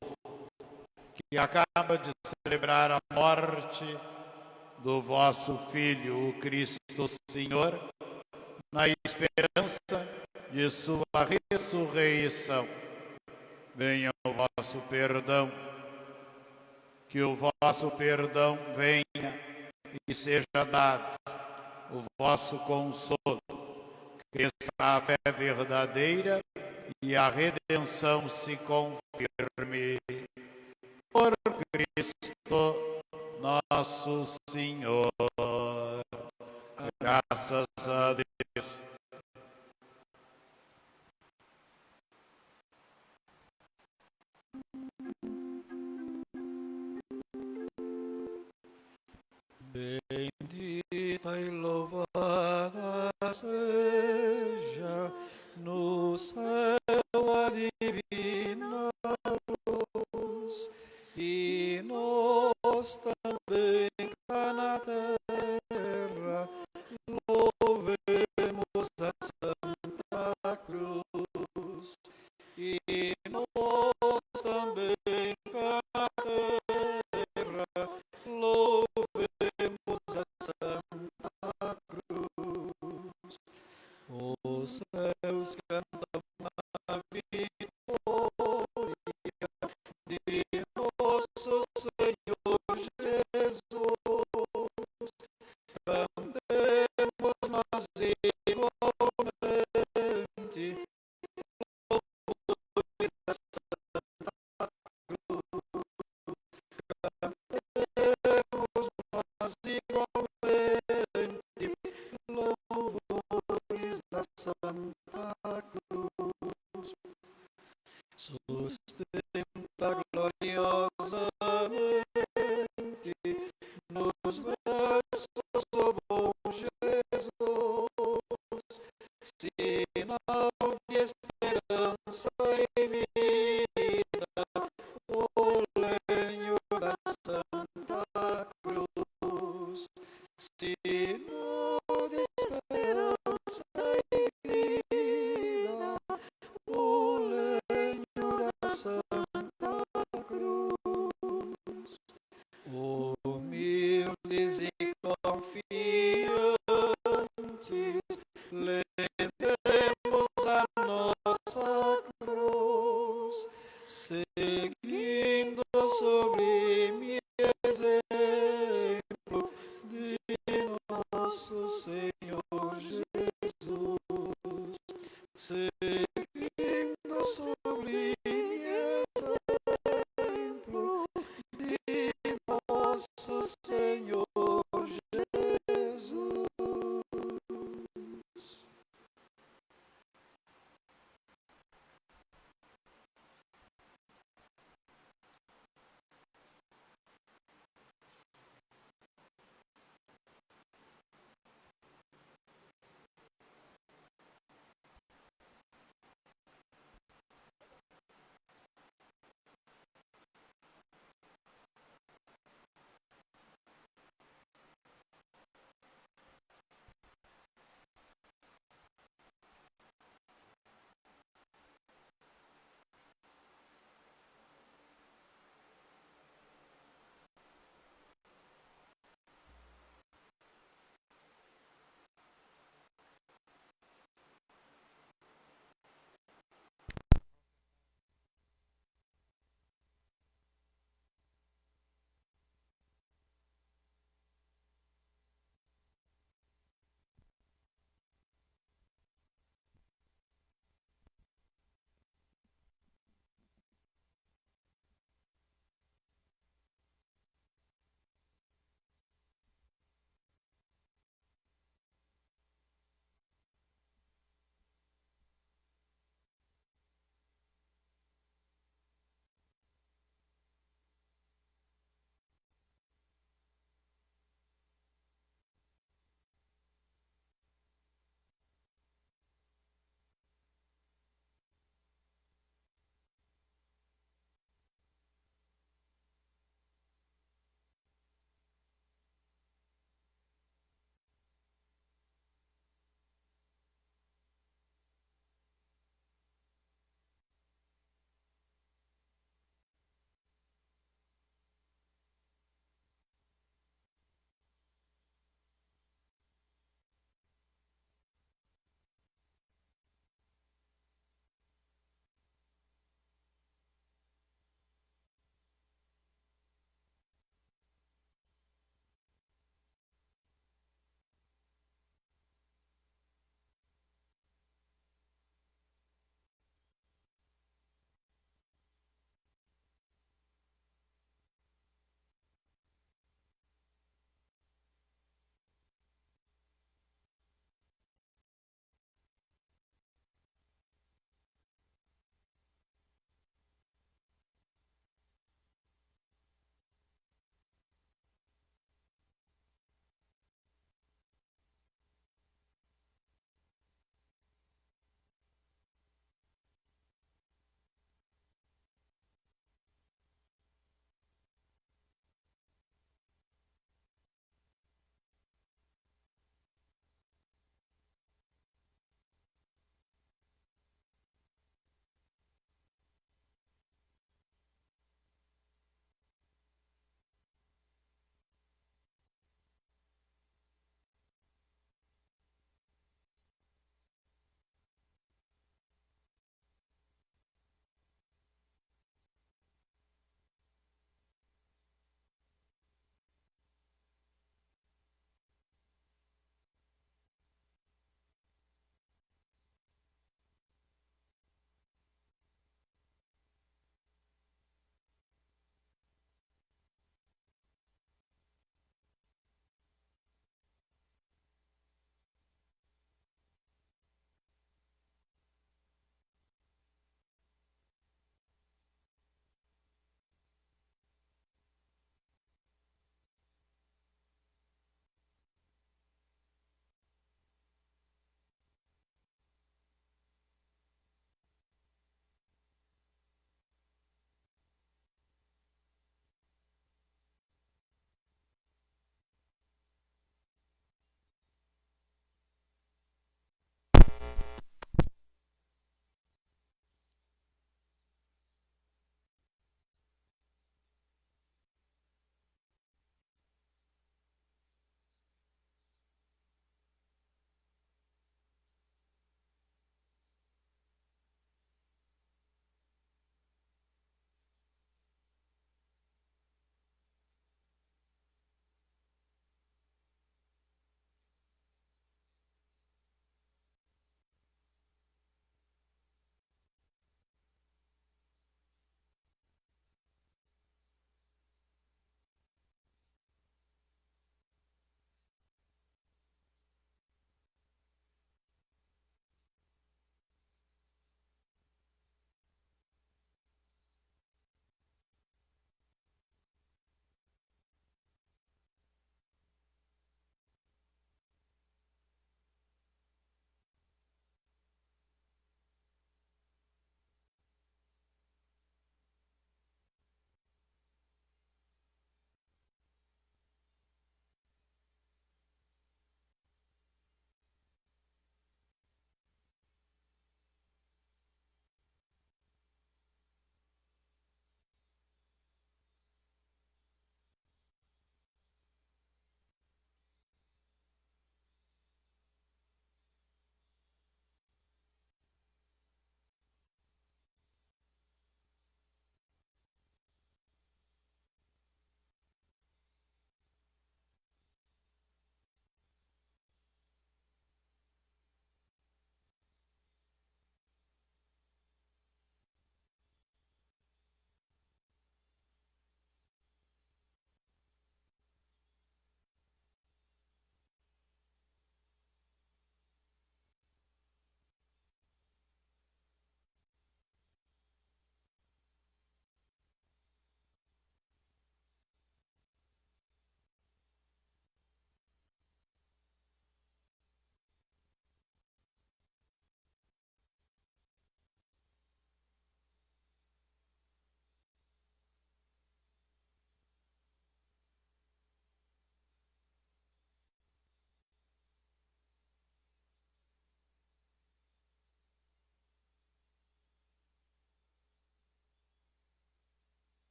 que acaba de celebrar a morte do vosso Filho, o Cristo Senhor, na esperança de sua ressurreição. Venha o vosso perdão, que o vosso perdão venha e seja dado o vosso consolo, cresça a fé verdadeira e a redenção se confirme. Por Cristo nosso Senhor. Graças a Deus. Bendita e louvada seja no céu a divina luz, e nós também cá na terra louvemos a Santa Cruz, e nós também cá na terra louvemos igualmente louvores da Santa Cruz. Cantemos nós igualmente louvores da Santa Cruz. Sustenta gloriosamente nos braços o bom Jesus, sinal de esperança e vida, o lenho da Santa Cruz, sinal de esperança e vida, o lenho da Santa Cruz. Humildes e confiantes, levemos a nossa cruz, seguindo o sublime exemplo de nosso Senhor Jesus.